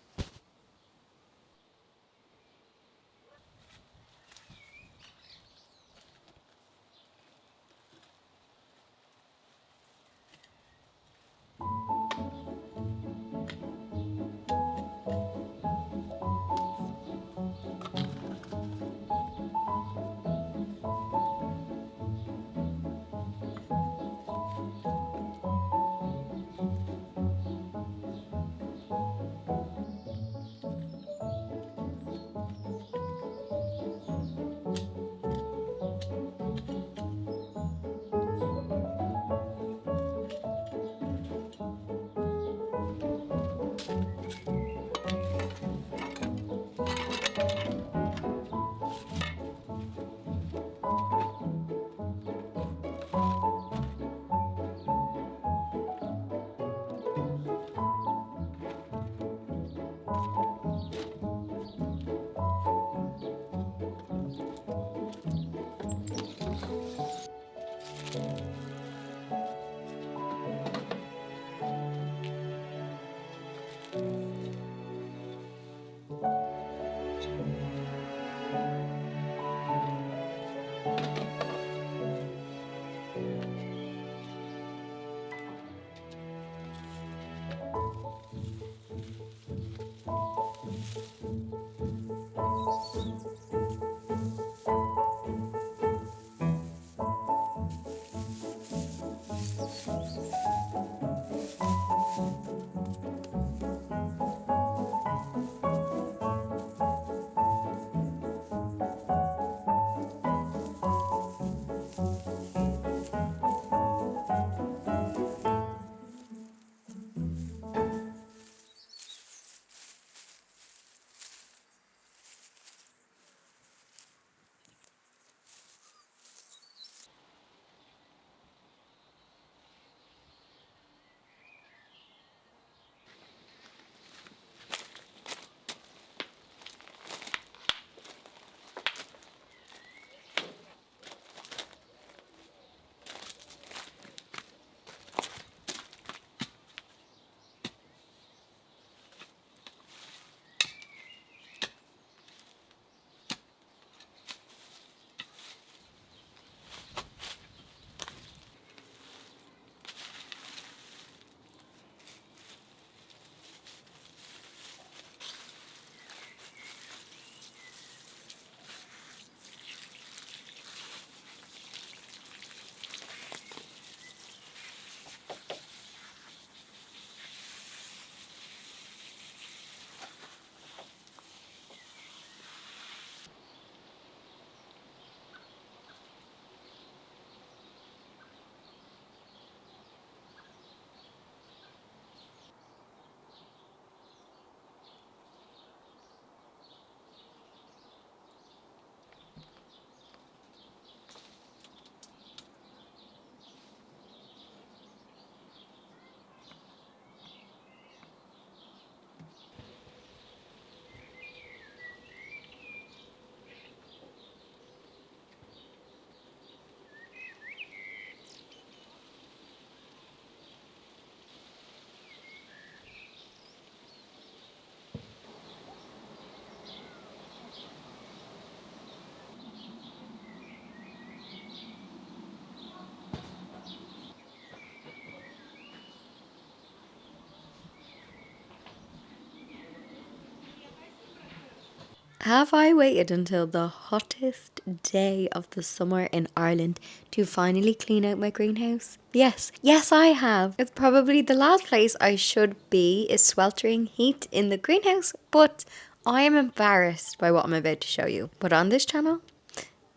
Have I waited until the hottest day of the summer in Ireland to finally clean out my greenhouse? Yes, yes, I have. It's probably the last place I should be is sweltering heat in the greenhouse, but I am embarrassed by what I'm about to show you. But on this channel,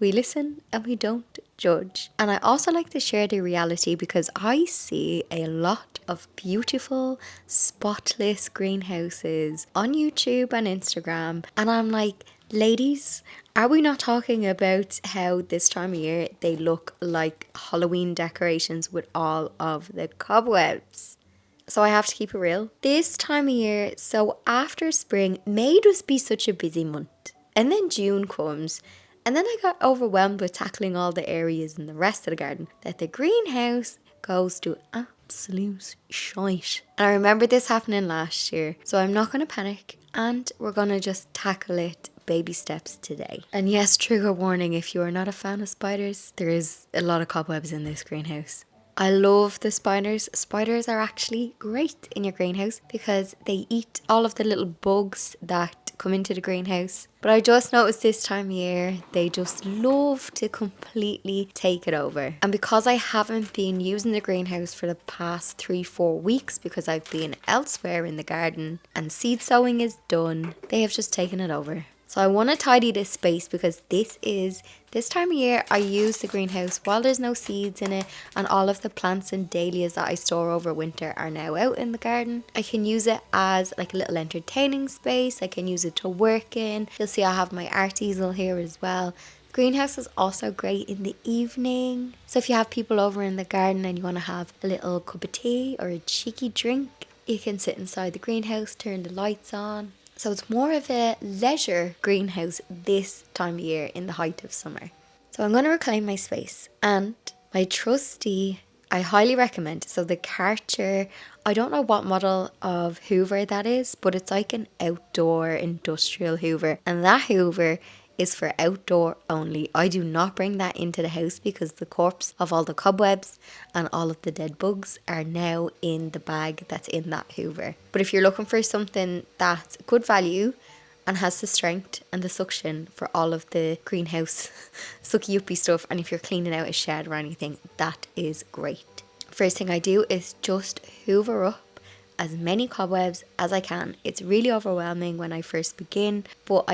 we listen and we don't judge. And I also like to share the reality because I see a lot of beautiful, spotless greenhouses on YouTube and Instagram. And I'm like, Ladies, are we not talking about how this time of year they look like Halloween decorations with all of the cobwebs? So I have to keep it real. This time of year, so after spring, May just be such a busy month. And then June comes, and then I got overwhelmed with tackling all the areas in the rest of the garden that the greenhouse goes to absolute shite. And I remember this happening last year, so I'm not going to panic, and we're going to just tackle it baby steps today. And yes, trigger warning, if you are not a fan of spiders, there is a lot of cobwebs in this greenhouse. I love the spiders. Spiders are actually great in your greenhouse because they eat all of the little bugs that come into the greenhouse. But I just noticed this time of year, they just love to completely take it over. And because I haven't been using the greenhouse for the past 3-4 weeks because I've been elsewhere in the garden and seed sowing is done, they have just taken it over. So I want to tidy this space because this time of year I use the greenhouse while there's no seeds in it, and all of the plants and dahlias that I store over winter are now out in the garden. I can use it as like a little entertaining space. I can use it to work in. You'll see I have my art easel here as well. Greenhouse is also great in the evening. So if you have people over in the garden and you want to have a little cup of tea or a cheeky drink, you can sit inside the greenhouse, turn the lights on. So it's more of a leisure greenhouse this time of year in the height of summer. So I'm going to reclaim my space, and my trusty, I highly recommend. So the Karcher, I don't know what model of Hoover that is, but it's like an outdoor industrial Hoover, and that Hoover is for outdoor only. I do not bring that into the house because the corpse of all the cobwebs and all of the dead bugs are now in the bag that's in that Hoover. But if you're looking for something that's good value and has the strength and the suction for all of the greenhouse sucky uppy stuff, and if you're cleaning out a shed or anything, that is great. First thing I do is just hoover up as many cobwebs as I can. It's really overwhelming when I first begin, but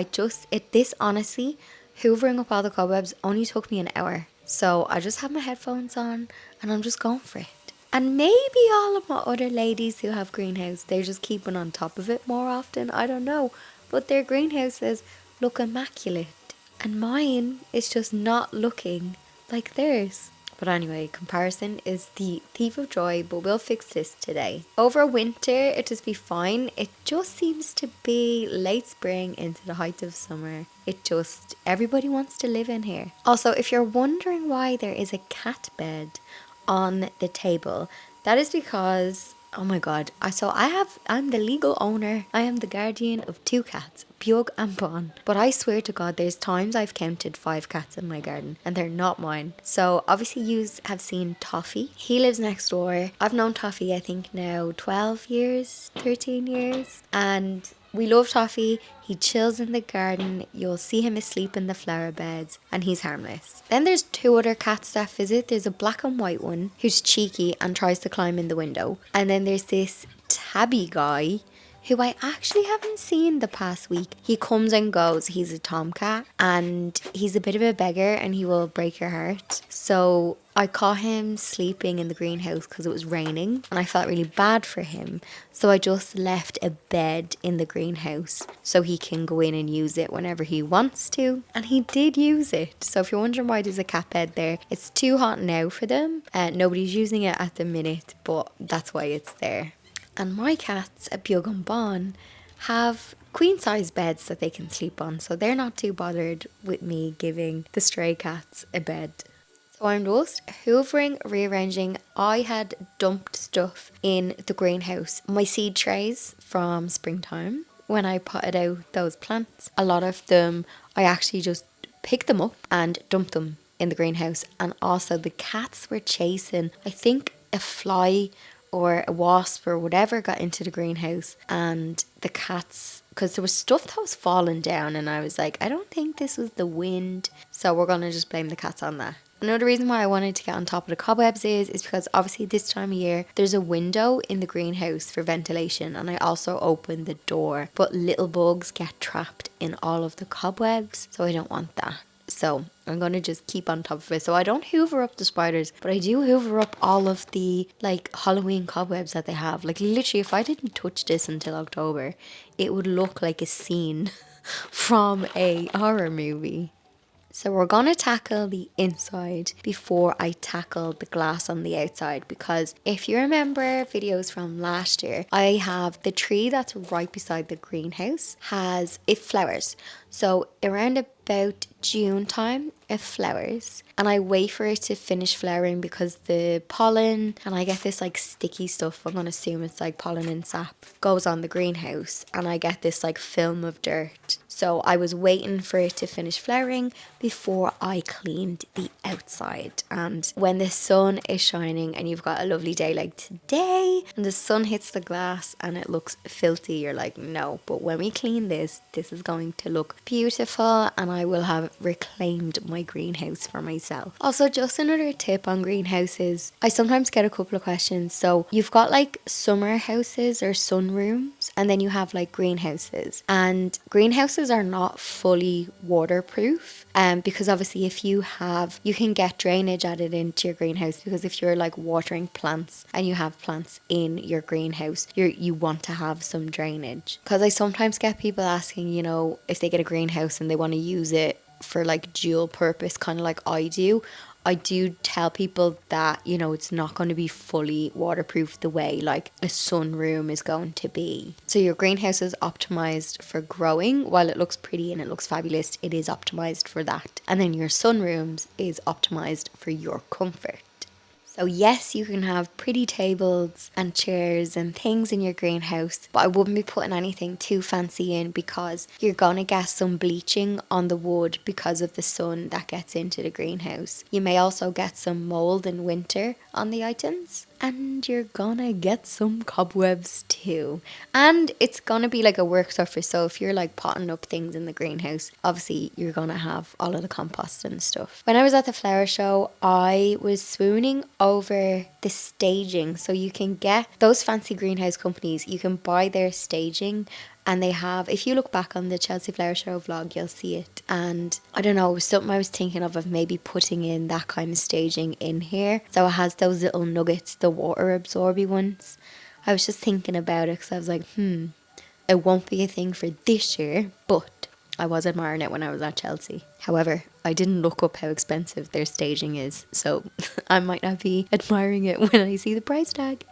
this honestly, hoovering up all the cobwebs only took me an hour. So I just have my headphones on and I'm just going for it. And maybe all of my other ladies who have greenhouse, they're just keeping on top of it more often, I don't know. But their greenhouses look immaculate, and mine is just not looking like theirs. But anyway, comparison is the thief of joy, but we'll fix this today. Over winter, it just be fine. It just seems to be late spring into the height of summer. Everybody wants to live in here. Also, if you're wondering why there is a cat bed on the table, that is because, oh my god, I'm the legal owner. I am the guardian of 2 cats, Pug and Bon. But I swear to god, there's times I've counted 5 cats in my garden and they're not mine. So obviously you have seen Toffee. He lives next door. I've known Toffee, I think now 12 years, 13 years. And we love Toffee. He chills in the garden. You'll see him asleep in the flower beds and he's harmless. Then there's 2 other cats that visit. There's a black and white one who's cheeky and tries to climb in the window. And then there's this tabby guy who I actually haven't seen the past week. He comes and goes. He's a tomcat and he's a bit of a beggar and he will break your heart. So I caught him sleeping in the greenhouse because it was raining and I felt really bad for him. So I just left a bed in the greenhouse so he can go in and use it whenever he wants to. And he did use it. So if you're wondering why there's a cat bed there, it's too hot now for them. Nobody's using it at the minute, but that's why it's there. And my cats, Pug and Bon, have queen size beds that they can sleep on, so they're not too bothered with me giving the stray cats a bed. So I'm just hoovering, rearranging. I had dumped stuff in the greenhouse. My seed trays from springtime, when I potted out those plants, a lot of them, I actually just picked them up and dumped them in the greenhouse. And also the cats were chasing, I think, a fly or a wasp or whatever got into the greenhouse, and the cats, because there was stuff that was falling down and I was like, I don't think this was the wind, so we're gonna just blame the cats on that. Another reason why I wanted to get on top of the cobwebs is because obviously this time of year there's a window in the greenhouse for ventilation, and I also open the door, but little bugs get trapped in all of the cobwebs, so I don't want that. So I'm going to just keep on top of it. So I don't hoover up the spiders, but I do hoover up all of the like Halloween cobwebs that they have. Like literally, if I didn't touch this until October, it would look like a scene from a horror movie. So we're going to tackle the inside before I tackle the glass on the outside, because if you remember videos from last year, I have the tree that's right beside the greenhouse it flowers. So around about June time it flowers, and I wait for it to finish flowering because the pollen, and I get this like sticky stuff, I'm going to assume it's like pollen and sap, goes on the greenhouse, and I get this like film of dirt. So I was waiting for it to finish flowering before I cleaned the outside. And when the sun is shining and you've got a lovely day like today and the sun hits the glass and it looks filthy, you're like, no. But when we clean this is going to look beautiful, and I will have reclaimed my greenhouse for myself. Also, just another tip on greenhouses, I sometimes get a couple of questions. So you've got like summer houses or sunrooms, and then you have like greenhouses, and greenhouses are not fully waterproof, because obviously if you can get drainage added into your greenhouse, because if you're like watering plants and you have plants in your greenhouse, you want to have some drainage. Because I sometimes get people asking, if they get a greenhouse and they want to use it for like dual purpose, kind of like I do tell people that, it's not going to be fully waterproof the way like a sunroom is going to be. So your greenhouse is optimized for growing. While it looks pretty and it looks fabulous, it is optimized for that. And then your sunrooms is optimized for your comfort. So yes, you can have pretty tables and chairs and things in your greenhouse, but I wouldn't be putting anything too fancy in, because you're going to get some bleaching on the wood because of the sun that gets into the greenhouse. You may also get some mold in winter on the items, and you're gonna get some cobwebs too. And it's gonna be like a work surface, so if you're like potting up things in the greenhouse, obviously you're gonna have all of the compost and stuff. When I was at the flower show, I was swooning over the staging. So you can get those fancy greenhouse companies, you can buy their staging, and they have, if you look back on the Chelsea Flower Show vlog, you'll see it. And I don't know, it was something I was thinking of maybe putting in that kind of staging in here. So it has those little nuggets, the water absorby ones. I was just thinking about it because I was like, it won't be a thing for this year, but I was admiring it when I was at Chelsea. However, I didn't look up how expensive their staging is, so I might not be admiring it when I see the price tag.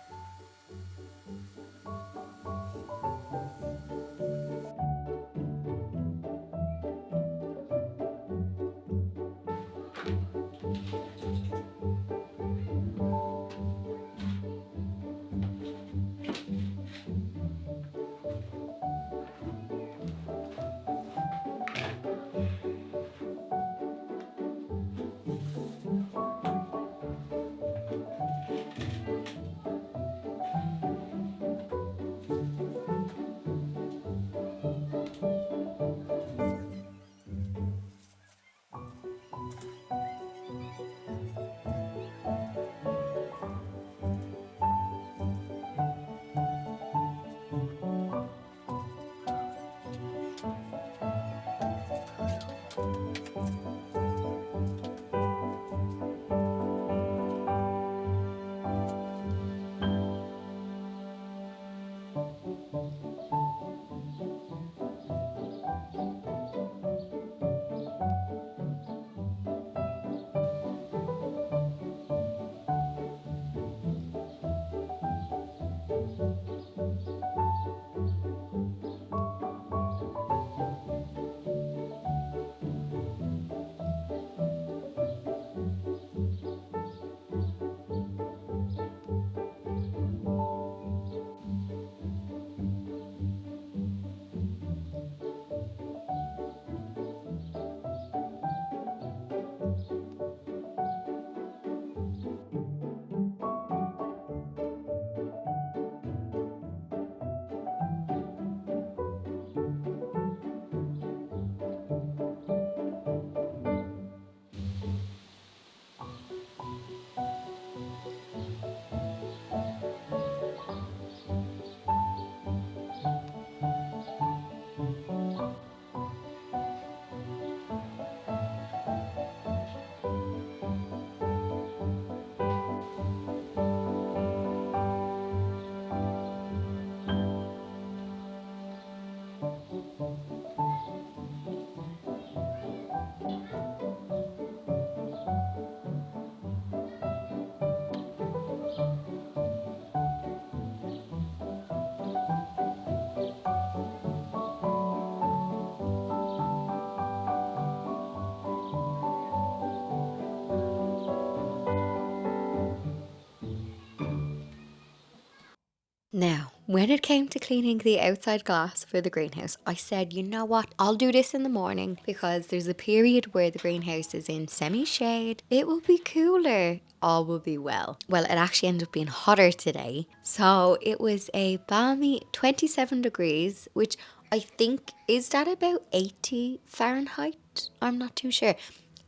Now, when it came to cleaning the outside glass for the greenhouse, I said, you know what, I'll do this in the morning because there's a period where the greenhouse is in semi-shade. It will be cooler. All will be well. Well, it actually ended up being hotter today. So it was a balmy 27 degrees, which I think, is that about 80 Fahrenheit? I'm not too sure.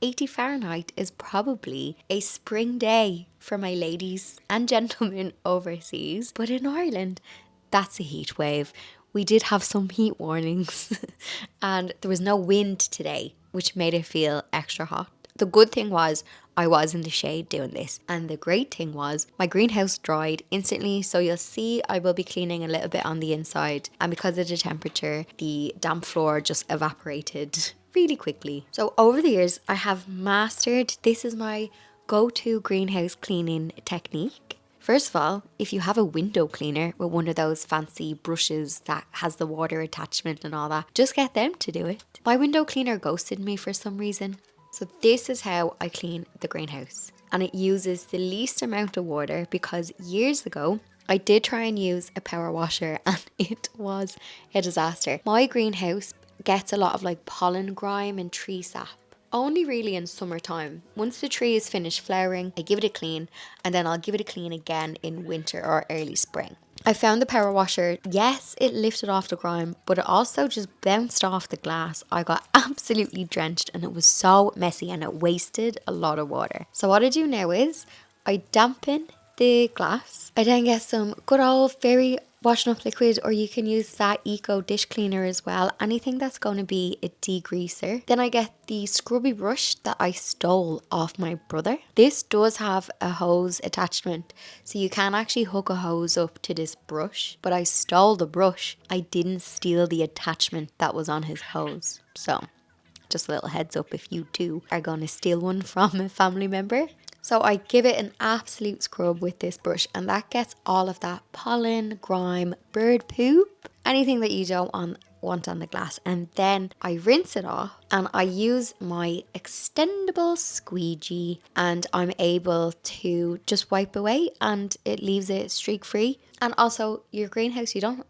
80 Fahrenheit is probably a spring day for my ladies and gentlemen overseas. But in Ireland, that's a heat wave. We did have some heat warnings and there was no wind today, which made it feel extra hot. The good thing was I was in the shade doing this. And the great thing was my greenhouse dried instantly. So you'll see I will be cleaning a little bit on the inside. And because of the temperature, the damp floor just evaporated really quickly. So over the years, I have mastered, this is my go-to greenhouse cleaning technique. First of all, if you have a window cleaner with one of those fancy brushes that has the water attachment and all that, just get them to do it. My window cleaner ghosted me for some reason. So this is how I clean the greenhouse. And it uses the least amount of water because years ago, I did try and use a power washer and it was a disaster. My greenhouse gets a lot of like pollen grime and tree sap. Only really in summertime. Once the tree is finished flowering, I give it a clean and then I'll give it a clean again in winter or early spring. I found the power washer, yes, it lifted off the grime, but it also just bounced off the glass. I got absolutely drenched and it was so messy and it wasted a lot of water. So what I do now is I dampen the glass. I then get some good old fairy washing up liquid, or you can use that eco dish cleaner as well, anything that's going to be a degreaser. Then I get the scrubby brush that I stole off my brother. This does have a hose attachment, so you can actually hook a hose up to this brush, but I stole the brush. I didn't steal the attachment that was on his hose. So just a little heads up if you too are going to steal one from a family member. So I give it an absolute scrub with this brush and that gets all of that pollen, grime, bird poop, anything that you don't want on the glass. And then I rinse it off and I use my extendable squeegee and I'm able to just wipe away and it leaves it streak free. And also your greenhouse, you don't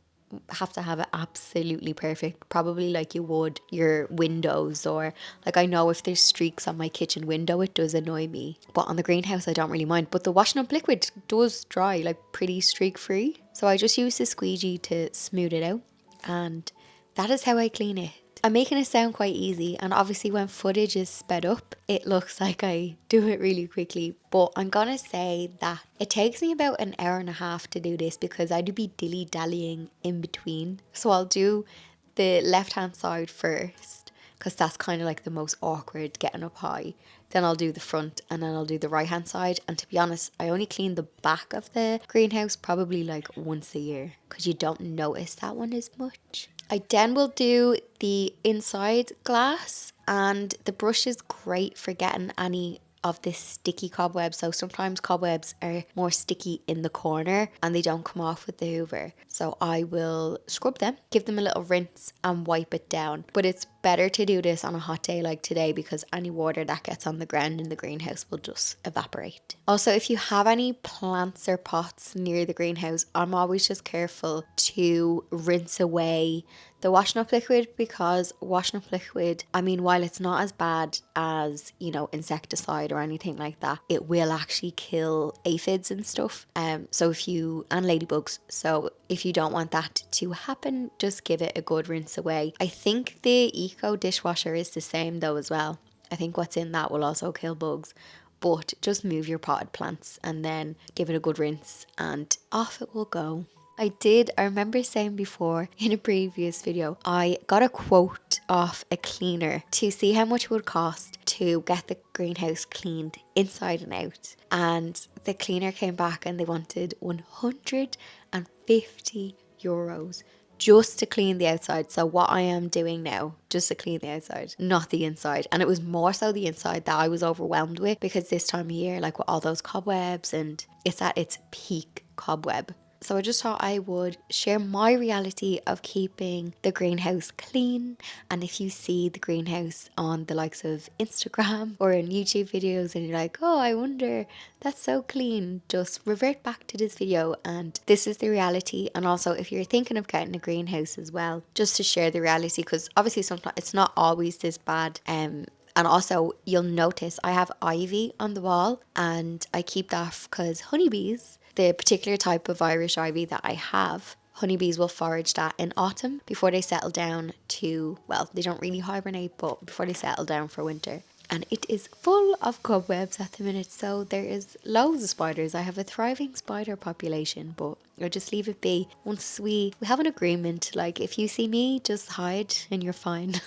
have to have it absolutely perfect, probably like you would your windows, or like I know if there's streaks on my kitchen window it does annoy me, but on the greenhouse I don't really mind. But the washing up liquid does dry like pretty streak free, so I just use the squeegee to smooth it out and that is how I clean it. I'm making it sound quite easy, and obviously when footage is sped up it looks like I do it really quickly, but I'm gonna say that it takes me about an hour and a half to do this because I do be dilly-dallying in between. So I'll do the left hand side first because that's kind of like the most awkward, getting up high. Then I'll do the front and then I'll do the right hand side. And to be honest, I only clean the back of the greenhouse probably like once a year because you don't notice that one as much. I then will do the inside glass, and the brush is great for getting any of this sticky cobwebs. So sometimes cobwebs are more sticky in the corner and they don't come off with the hoover. So I will scrub them, give them a little rinse and wipe it down. But it's better to do this on a hot day like today because any water that gets on the ground in the greenhouse will just evaporate. Also, if you have any plants or pots near the greenhouse, I'm always just careful to rinse away the washing up liquid, because washing up liquid, I mean, while it's not as bad as, you know, insecticide or anything like that, it will actually kill aphids and stuff. And ladybugs. So if you don't want that to happen, just give it a good rinse away. I think the eco dishwasher is the same though as well. I think what's in that will also kill bugs. But just move your potted plants and then give it a good rinse and off it will go. I remember saying before in a previous video, I got a quote off a cleaner to see how much it would cost to get the greenhouse cleaned inside and out. And the cleaner came back and they wanted €150 just to clean the outside. So what I am doing now, just to clean the outside, not the inside. And it was more so the inside that I was overwhelmed with, because this time of year, like with all those cobwebs, and it's at its peak cobweb. So I just thought I would share my reality of keeping the greenhouse clean. And if you see the greenhouse on the likes of Instagram or in YouTube videos and you're like, oh, I wonder, that's so clean, just revert back to this video and this is the reality. And also if you're thinking of getting a greenhouse as well, just to share the reality, because obviously sometimes it's not always this bad. And also, you'll notice I have ivy on the wall, and I keep that because honeybees, the particular type of Irish ivy that I have, honeybees will forage that in autumn before they settle down to, well, they don't really hibernate, but before they settle down for winter. And it is full of cobwebs at the minute, so there is loads of spiders. I have a thriving spider population, but I just leave it be. Once we have an agreement, like if you see me, just hide and you're fine.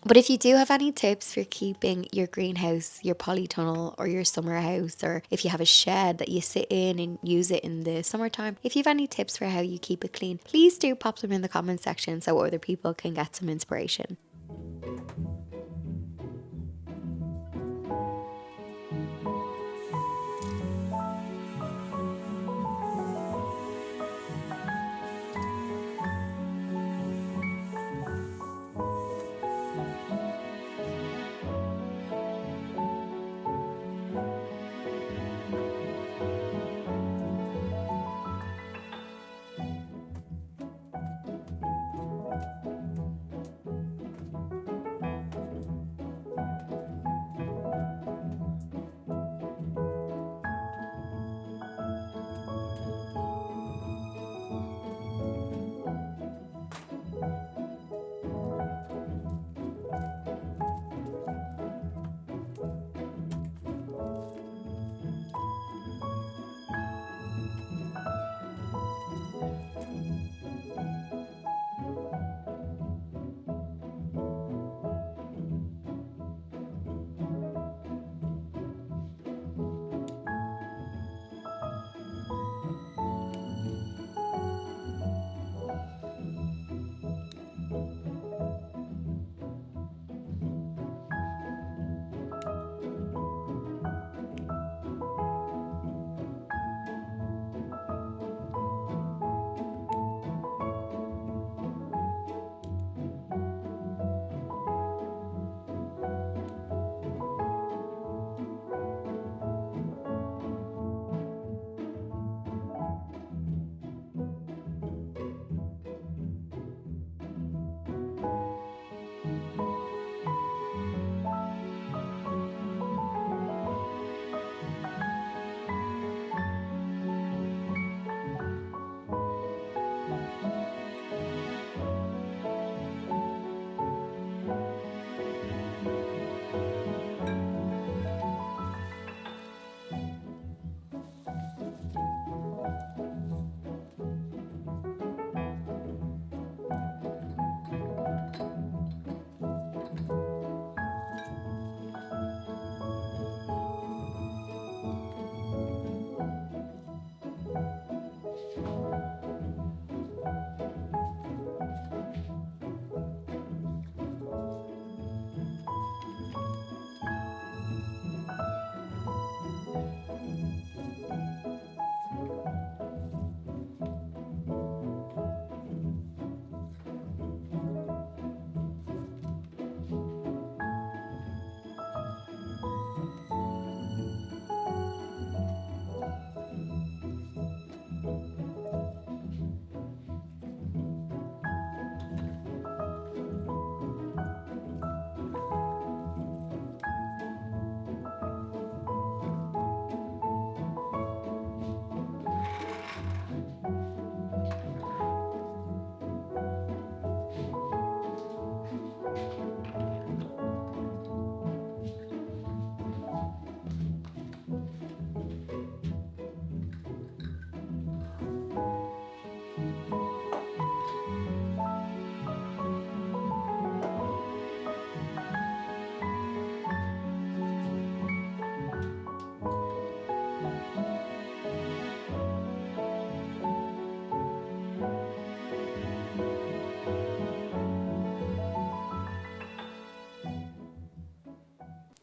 But if you do have any tips for keeping your greenhouse, your polytunnel, or your summer house, or if you have a shed that you sit in and use it in the summertime, if you have any tips for how you keep it clean, please do pop them in the comment section so other people can get some inspiration.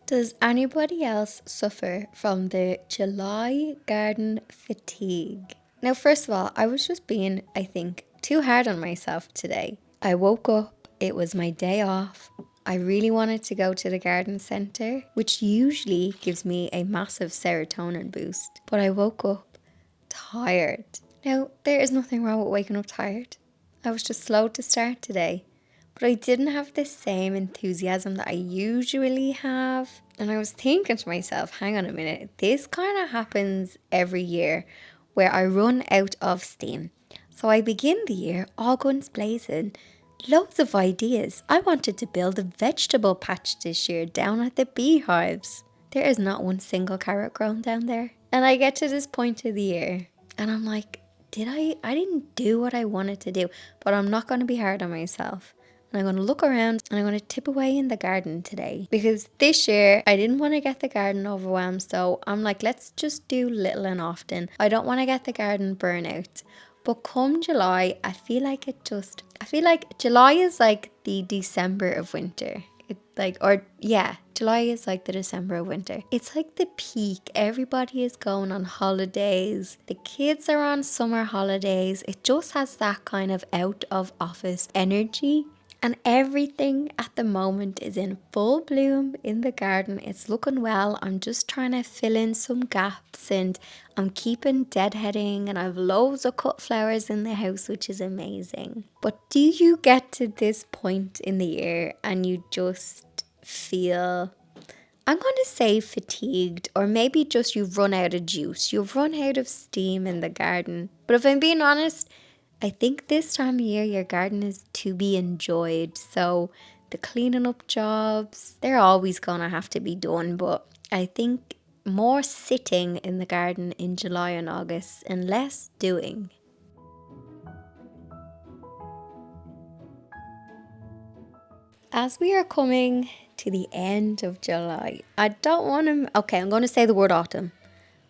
Does anybody else suffer from the July garden fatigue? Now, first of all, I was just being, I think, too hard on myself today. I woke up, it was my day off. I really wanted to go to the garden centre, which usually gives me a massive serotonin boost. But I woke up tired. Now, there is nothing wrong with waking up tired. I was just slow to start today. But I didn't have the same enthusiasm that I usually have. And I was thinking to myself, hang on a minute, this kind of happens every year where I run out of steam. So I begin the year all guns blazing, loads of ideas. I wanted to build a vegetable patch this year down at the beehives. There is not one single carrot grown down there. And I get to this point of the year and I'm like, I didn't do what I wanted to do, but I'm not going to be hard on myself. And I'm going to look around and I'm going to tip away in the garden today. Because this year, I didn't want to get the garden overwhelmed. So I'm like, let's just do little and often. I don't want to get the garden burnout. But come July, I feel like July is like the December of winter. July is like the December of winter. It's like the peak. Everybody is going on holidays. The kids are on summer holidays. It just has that kind of out of office energy. And everything at the moment is in full bloom in the garden. It's looking well. I'm just trying to fill in some gaps and I'm keeping deadheading and I have loads of cut flowers in the house, which is amazing. But do you get to this point in the year and you just feel, I'm going to say fatigued, or maybe just you've run out of juice. You've run out of steam in the garden. But if I'm being honest, I think this time of year your garden is to be enjoyed. So the cleaning up jobs, they're always going to have to be done. But I think more sitting in the garden in July and August and less doing. As we are coming to the end of July, I don't want to, okay, I'm going to say the word autumn,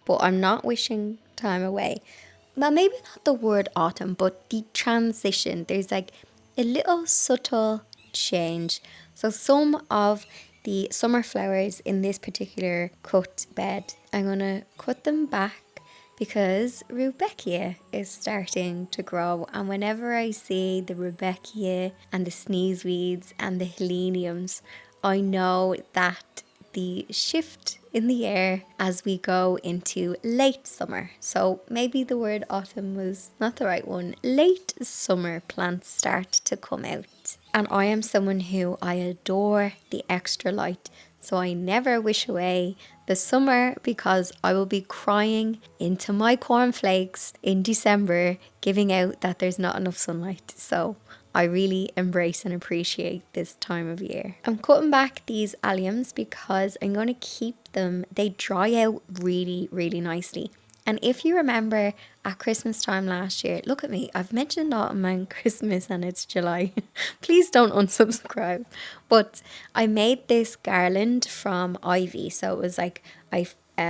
but I'm not wishing time away. Well, maybe not the word autumn, but the transition. There's like a little subtle change. So some of the summer flowers in this particular cut bed, I'm going to cut them back because Rudbeckia is starting to grow. And whenever I see the Rudbeckia and the sneezeweeds and the heleniums, I know that the shift in the air as we go into late summer. So maybe the word autumn was not the right one. Late summer plants start to come out. And I am someone who I adore the extra light. So I never wish away the summer because I will be crying into my cornflakes in December, giving out that there's not enough sunlight. So I really embrace and appreciate this time of year. I'm cutting back these alliums because I'm going to keep them. They dry out really, really nicely. And if you remember at Christmas time last year, look at me, I've mentioned autumn and Christmas and it's July. Please don't unsubscribe. But I made this garland from ivy. So it was like I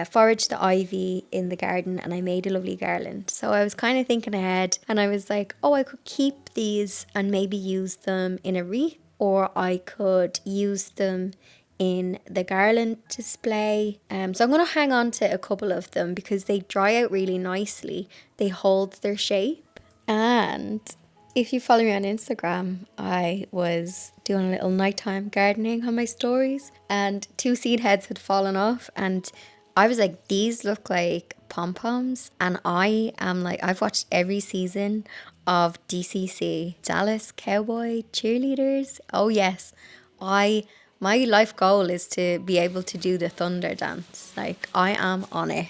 foraged the ivy in the garden and I made a lovely garland. So I was kind of thinking ahead and I was like, oh, I could keep these and maybe use them in a wreath, or I could use them in the garland display. So I'm going to hang on to a couple of them because they dry out really nicely. They hold their shape. And if you follow me on Instagram, I was doing a little nighttime gardening on my stories and 2 seed heads had fallen off and I was like, these look like pom-poms. And I am like, I've watched every season of DCC, Dallas Cowboy Cheerleaders. Oh yes, my life goal is to be able to do the thunder dance. Like, I am on it.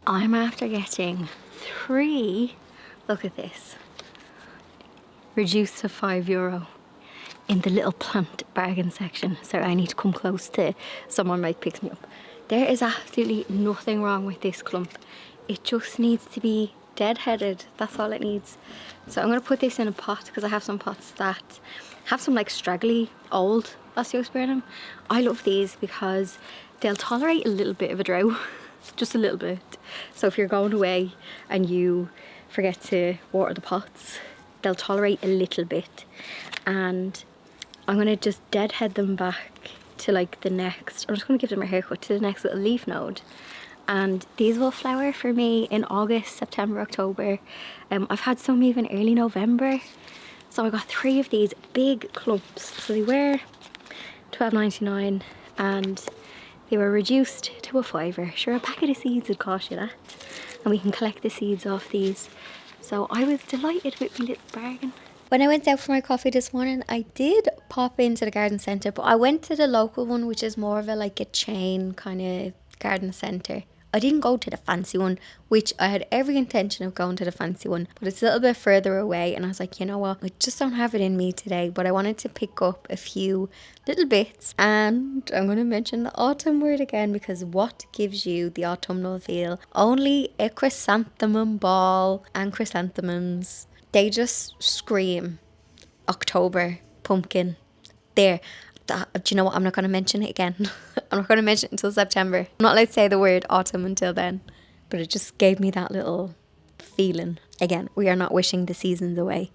I'm after getting 3, look at this, reduced to €5 in the little plant bargain section. So I need to come close to someone might pick me up. There is absolutely nothing wrong with this clump. It just needs to be deadheaded. That's all it needs. So I'm going to put this in a pot because I have some pots that have some like straggly old osteospermum. I love these because they'll tolerate a little bit of a drought, just a little bit. So if you're going away and you forget to water the pots, they'll tolerate a little bit. And I'm going to just deadhead them back to like the next, I'm just going to give them a haircut to the next little leaf node. And these will flower for me in August, September, October. I've had some even early November. So I got 3 of these big clumps. So they were $12.99 and they were reduced to a £5. Sure, a packet of seeds would cost you that. And we can collect the seeds off these. So I was delighted with my little bargain. When I went out for my coffee this morning, I did pop into the garden centre, but I went to the local one, which is more of a like a chain kind of garden centre. I didn't go to the fancy one, which I had every intention of going to the fancy one, but it's a little bit further away. And I was like, you know what, I just don't have it in me today, but I wanted to pick up a few little bits. And I'm going to mention the autumn word again, because what gives you the autumnal feel? Only a chrysanthemum ball and chrysanthemums. They just scream October, pumpkin. There. Do you know what? I'm not going to mention it again. I'm not going to mention it until September. I'm not allowed to say the word autumn until then. But it just gave me that little feeling. Again, we are not wishing the seasons away.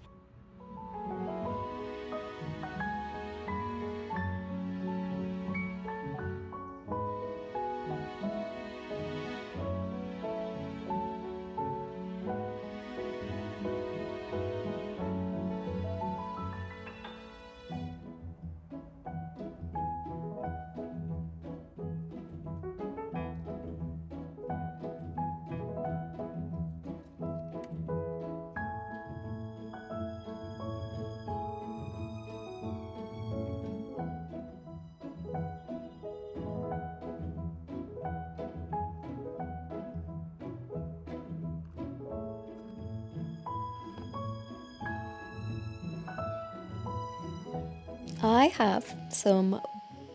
I have some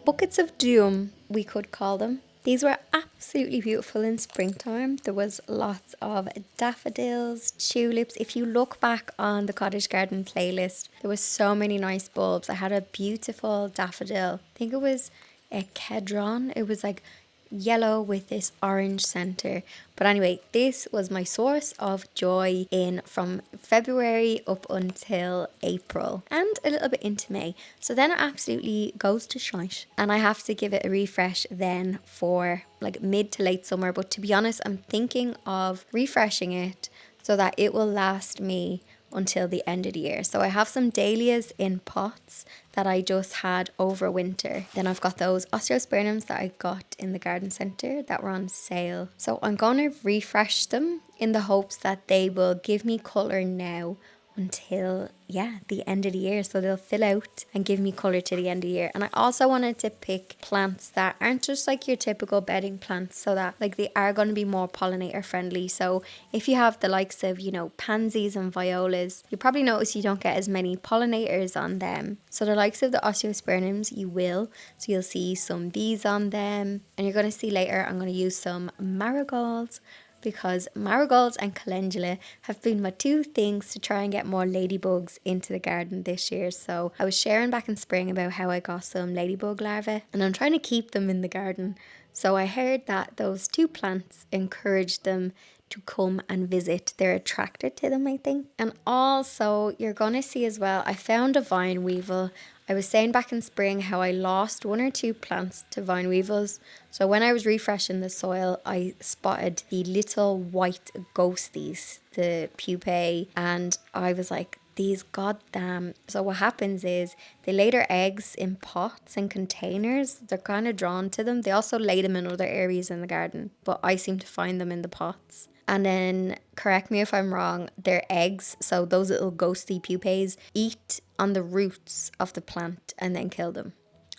buckets of doom, we could call them. These were absolutely beautiful in springtime. There was lots of daffodils, tulips. If you look back on the Cottage Garden playlist, there was so many nice bulbs. I had a beautiful daffodil. I think it was a kedron. It was like yellow with this orange center. But anyway, this was my source of joy in from February up until April and a little bit into May. So then it absolutely goes to shite and I have to give it a refresh then for like mid to late summer. But to be honest, I'm thinking of refreshing it so that it will last me until the end of the year. So I have some dahlias in pots that I just had over winter. Then I've got those osteospermums that I got in the garden centre that were on sale. So I'm going to refresh them in the hopes that they will give me colour now until the end of the year, so they'll fill out and give me colour to the end of the year. And I also wanted to pick plants that aren't just like your typical bedding plants, so that like they are going to be more pollinator friendly. So if you have the likes of, you know, pansies and violas, you probably notice you don't get as many pollinators on them. So the likes of the osteospermums you will, so you'll see some bees on them. And you're going to see later I'm going to use some marigolds, because marigolds and calendula have been my 2 things to try and get more ladybugs into the garden this year. So I was sharing back in spring about how I got some ladybug larvae and I'm trying to keep them in the garden. So I heard that those 2 plants encourage them to come and visit. They're attracted to them, I think. And also you're going to see as well, I found a Vinewevil. I was saying back in spring how I lost 1 or 2 plants to Vinewevils. So when I was refreshing the soil, I spotted the little white ghosties, the pupae, and I was like, these goddamn. So what happens is they lay their eggs in pots and containers. They're kind of drawn to them. They also lay them in other areas in the garden, but I seem to find them in the pots. And then, correct me if I'm wrong, their eggs, so those little ghosty pupae, eat on the roots of the plant and then kill them.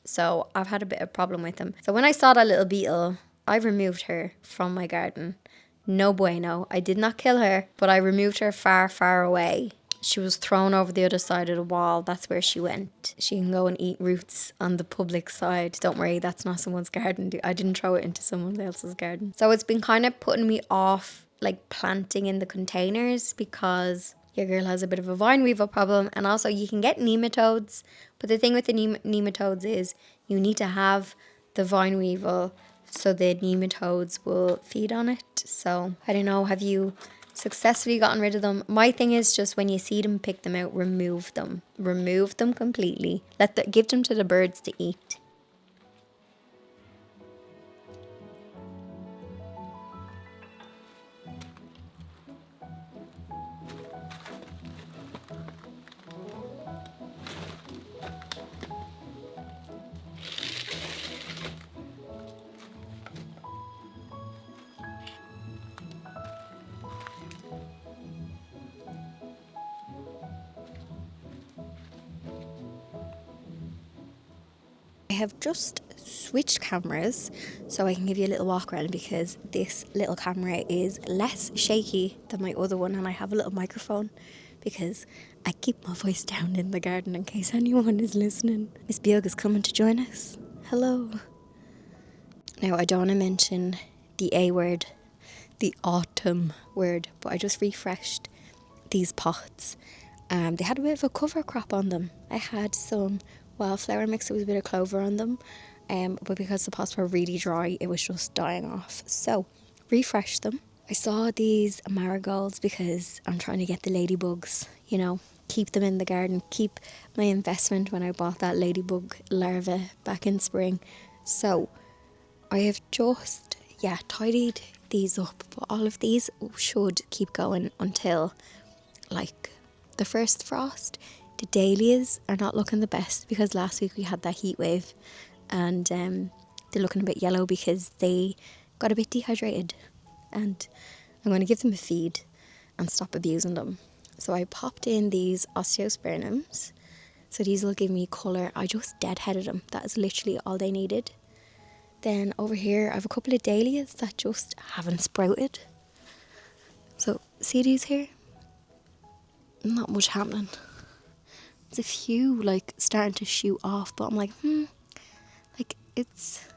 So I've had a bit of problem with them. So when I saw that little beetle, I removed her from my garden No bueno. I did not kill her, but I removed her far, far away. She was thrown over the other side of the wall. That's where she went. She can go and eat roots on the public side. Don't worry, that's not someone's garden. I didn't throw it into someone else's garden. So it's been kind of putting me off like planting in the containers because your girl has a bit of a Vinewevil problem, and also you can get nematodes. But the thing with the nematodes is you need to have the Vinewevil so the nematodes will feed on it. So I don't know, have you successfully gotten rid of them? My thing is just when you see them, pick them out, remove them completely. Give them to the birds to eat. I have just switched cameras so I can give you a little walk around because this little camera is less shaky than my other one, and I have a little microphone because I keep my voice down in the garden in case anyone is listening. Miss Bjorg is coming to join us. Hello. Now, I don't want to mention the A word, the autumn word, but I just refreshed these pots. They had a bit of a cover crop on them. I had some wildflower mix with a bit of clover on them, but because the pots were really dry, it was just dying off. So, refresh them. I saw these marigolds because I'm trying to get the ladybugs, you know, keep them in the garden, keep my investment when I bought that ladybug larva back in spring. So, I have just, tidied these up, but all of these should keep going until, like, the first frost. The dahlias are not looking the best because last week we had that heat wave, and they're looking a bit yellow because they got a bit dehydrated, and I'm going to give them a feed and stop abusing them. So I popped in these osteospermums, so these will give me colour. I just deadheaded them. That is literally all they needed. Then over here I have a couple of dahlias that just haven't sprouted. So see these here? Not much happening. There's a few like starting to shoot off, but I'm like, like it's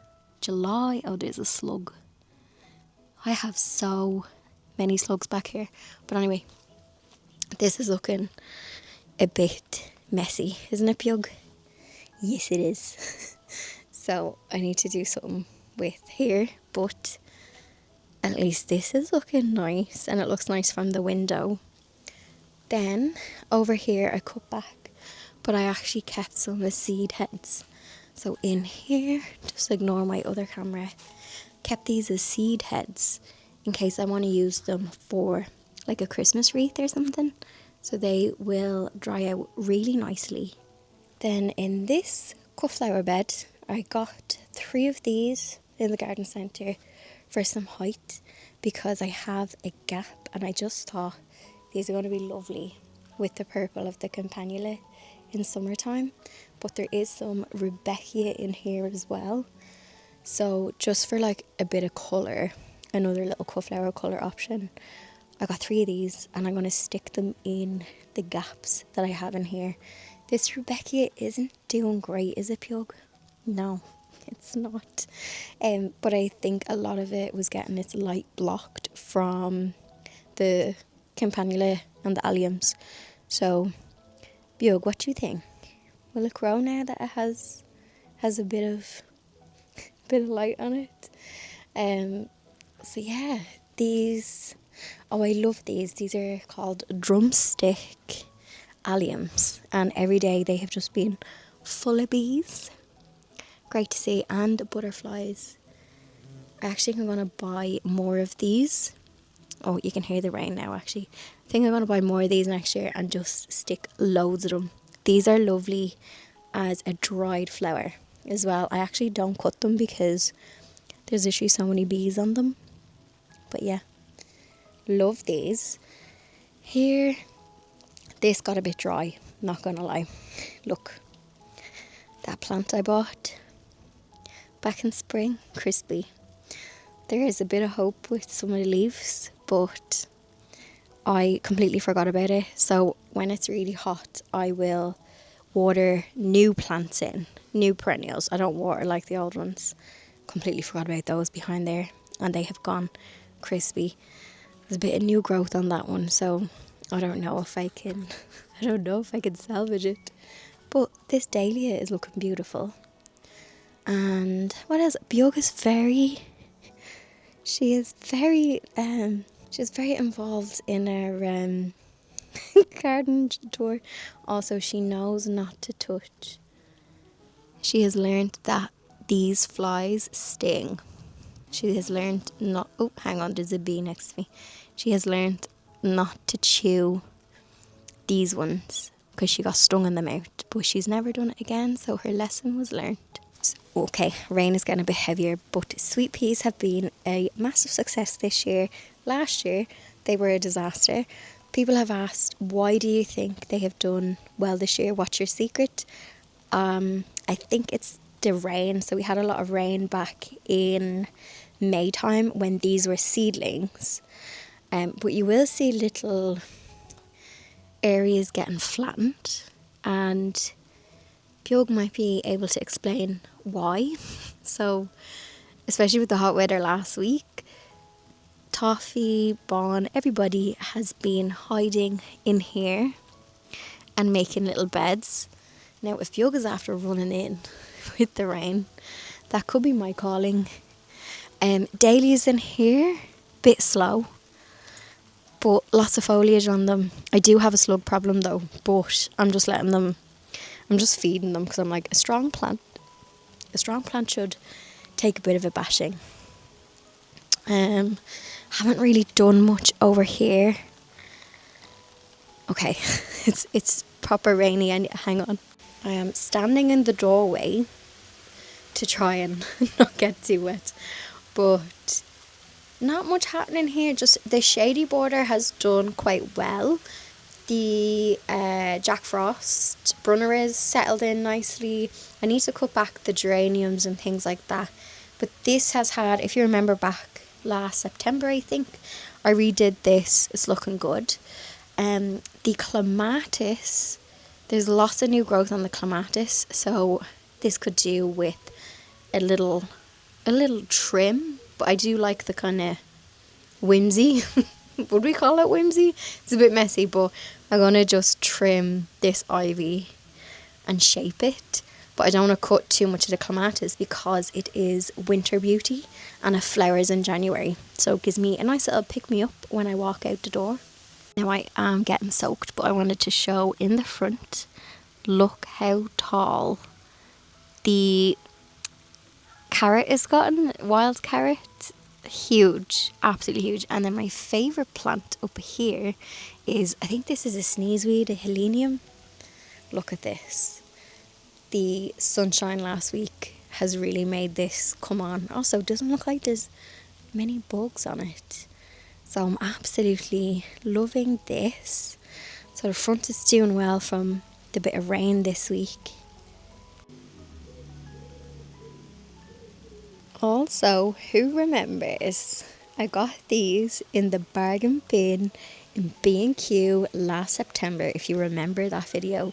July. Oh, there's a slug. I have so many slugs back here. But anyway, this is looking a bit messy, isn't it, Pug? Yes, it is. So I need to do something with here, but at least this is looking nice, and it looks nice from the window. Then over here I cut back, but I actually kept some of the seed heads. So in here, just ignore my other camera, kept these as seed heads in case I want to use them for like a Christmas wreath or something. So they will dry out really nicely. Then in this cut flower bed, I got 3 of these in the garden centre for some height because I have a gap, and I just thought these are going to be lovely with the purple of the campanula in summertime. But there is some rudbeckia in here as well. So just for like a bit of colour, another little cut flower colour option, I got 3 of these, and I'm going to stick them in the gaps that I have in here. This rudbeckia isn't doing great, is it, Pug? No, it's not. But I think a lot of it was getting its light blocked from the campanula and the alliums. So, Bjorg, what do you think? Will it grow now that it has a bit of light on it? So yeah, these. Oh, I love these. These are called drumstick alliums, and every day they have just been full of bees. Great to see, and butterflies. I actually think I'm going to buy more of these. Oh, you can hear the rain now actually. I think I'm going to buy more of these next year and just stick loads of them. These are lovely as a dried flower as well. I actually don't cut them because there's literally so many bees on them. But yeah, love these. Here, this got a bit dry, not gonna lie. Look, that plant I bought back in spring, crispy. there is a bit of hope with some of the leaves, but I completely forgot about it. So when it's really hot, I will water new plants in, new perennials. I don't water like the old ones. Completely forgot about those behind there, and they have gone crispy. There's a bit of new growth on that one, so I don't know if I can I don't know if I can salvage it. But this dahlia is looking beautiful. And what else? Bioga's she's very involved in our garden tour. Also, she knows not to touch. She has learned that these flies sting. She has learned not... Oh, hang on, there's a bee next to me. She has learned not to chew these ones because she got stung in the mouth. But she's never done it again, so her lesson was learned. Okay, rain is getting a bit heavier, but sweet peas have been a massive success this year. Last year, they were a disaster. People have asked, why do you think they have done well this year? What's your secret? I think it's the rain. So we had a lot of rain back in May time when these were seedlings. But you will see little areas getting flattened, and Bjorg might be able to explain why. So, especially with the hot weather last week, Toffee, Bon, everybody has been hiding in here and making little beds. Now, if Bjorg is after running in with the rain, that could be my calling. Dahlias in here, bit slow, but lots of foliage on them. I do have a slug problem though, but I'm just feeding them because I'm like, a strong plant should take a bit of a bashing. Haven't really done much over here. Okay, it's proper rainy and hang on. I am standing in the doorway to try and not get too wet, but not much happening here. Just the shady border has done quite well. The Jack Frost Brunner is settled in nicely. I need to cut back the geraniums and things like that. But this has had, if you remember back last September, I think, I redid this. It's looking good. The clematis, there's lots of new growth on the clematis. So this could do with a little trim. But I do like the kind of whimsy. Would we call it whimsy? It's a bit messy, but I'm going to just trim this ivy and shape it. But I don't want to cut too much of the clematis because it is winter beauty and it flowers in January. So it gives me a nice little pick-me-up when I walk out the door. Now I am getting soaked, but I wanted to show in the front, look how tall the carrot is gotten, wild carrot. Huge, absolutely huge. And then my favourite plant up here is, I think this is a sneezeweed, a helenium. Look at this. The sunshine last week has really made this come on. Also, it doesn't look like there's many bugs on it. So I'm absolutely loving this. So the front is doing well from the bit of rain this week. Also, who remembers I got these in the bargain bin in B&Q last September, if you remember that video,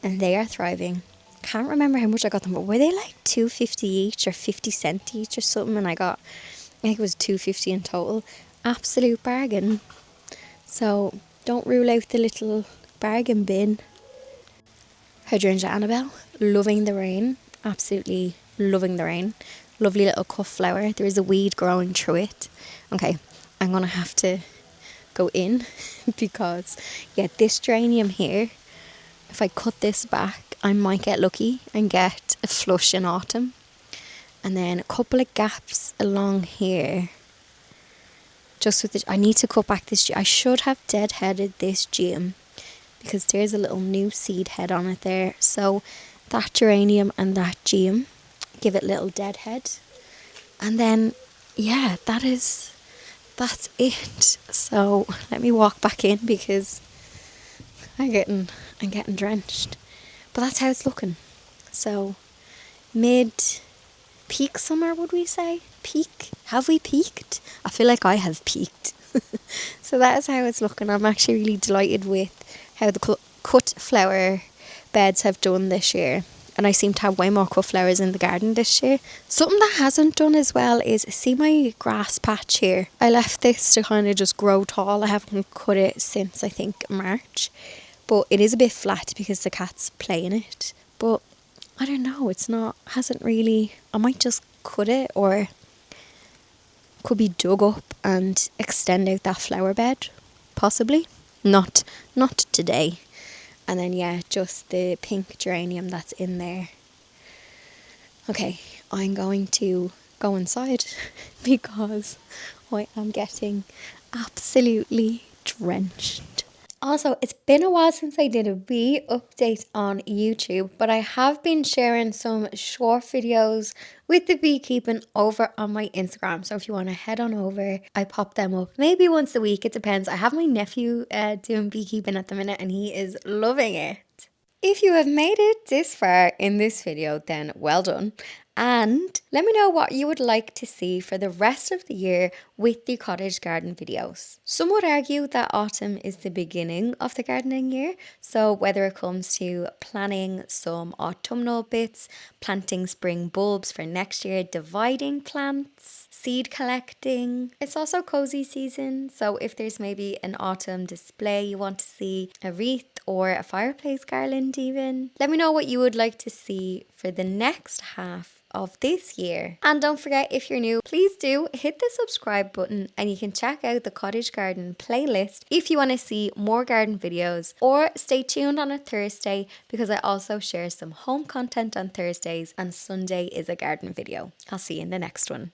and they are thriving. Can't remember how much I got them, but were they like $2.50 each or 50 cents each or something? And I think it was $2.50 in total. Absolute bargain. So don't rule out the little bargain bin. Hydrangea Annabelle, loving the rain, absolutely loving the rain. Lovely little cuff flower. There is a weed growing through it. Okay, I'm going to have to go in because, yeah, this geranium here, if I cut this back, I might get lucky and get a flush in autumn. And then a couple of gaps along here. Just with I need to cut back this. I should have deadheaded this geum because there's a little new seed head on it there. So that geranium and that geum, give it a little deadhead, and then yeah, that's it. So let me walk back in because I'm getting drenched, but that's how it's looking. So mid peak summer, would we say? Peak? Have we peaked? I feel like I have peaked. So that is how it's looking. I'm actually really delighted with how the cut flower beds have done this year. And I seem to have way more cut flowers in the garden this year. Something that hasn't done as well is, see my grass patch here? I left this to kind of just grow tall. I haven't cut it since I think March. But it is a bit flat because the cats play in it. But I don't know, hasn't really, I might just cut it, or could be dug up and extend out that flower bed, possibly. Not today. And then yeah, just the pink geranium that's in there. Okay, I'm going to go inside because I am getting absolutely drenched. Also, it's been a while since I did a wee update on YouTube, but I have been sharing some short videos with the beekeeping over on my Instagram. So if you want to head on over, I pop them up maybe once a week. It depends. I have my nephew doing beekeeping at the minute and he is loving it. If you have made it this far in this video, then well done. And let me know what you would like to see for the rest of the year with the cottage garden videos. Some would argue that autumn is the beginning of the gardening year. So whether it comes to planning some autumnal bits, planting spring bulbs for next year, dividing plants, seed collecting. It's also cozy season, so if there's maybe an autumn display you want to see, a wreath or a fireplace garland even, let me know what you would like to see for the next half of this year. And don't forget, if you're new, please do hit the subscribe button and you can check out the cottage garden playlist if you want to see more garden videos, or stay tuned on a Thursday because I also share some home content on Thursdays and Sunday is a garden video. I'll see you in the next one.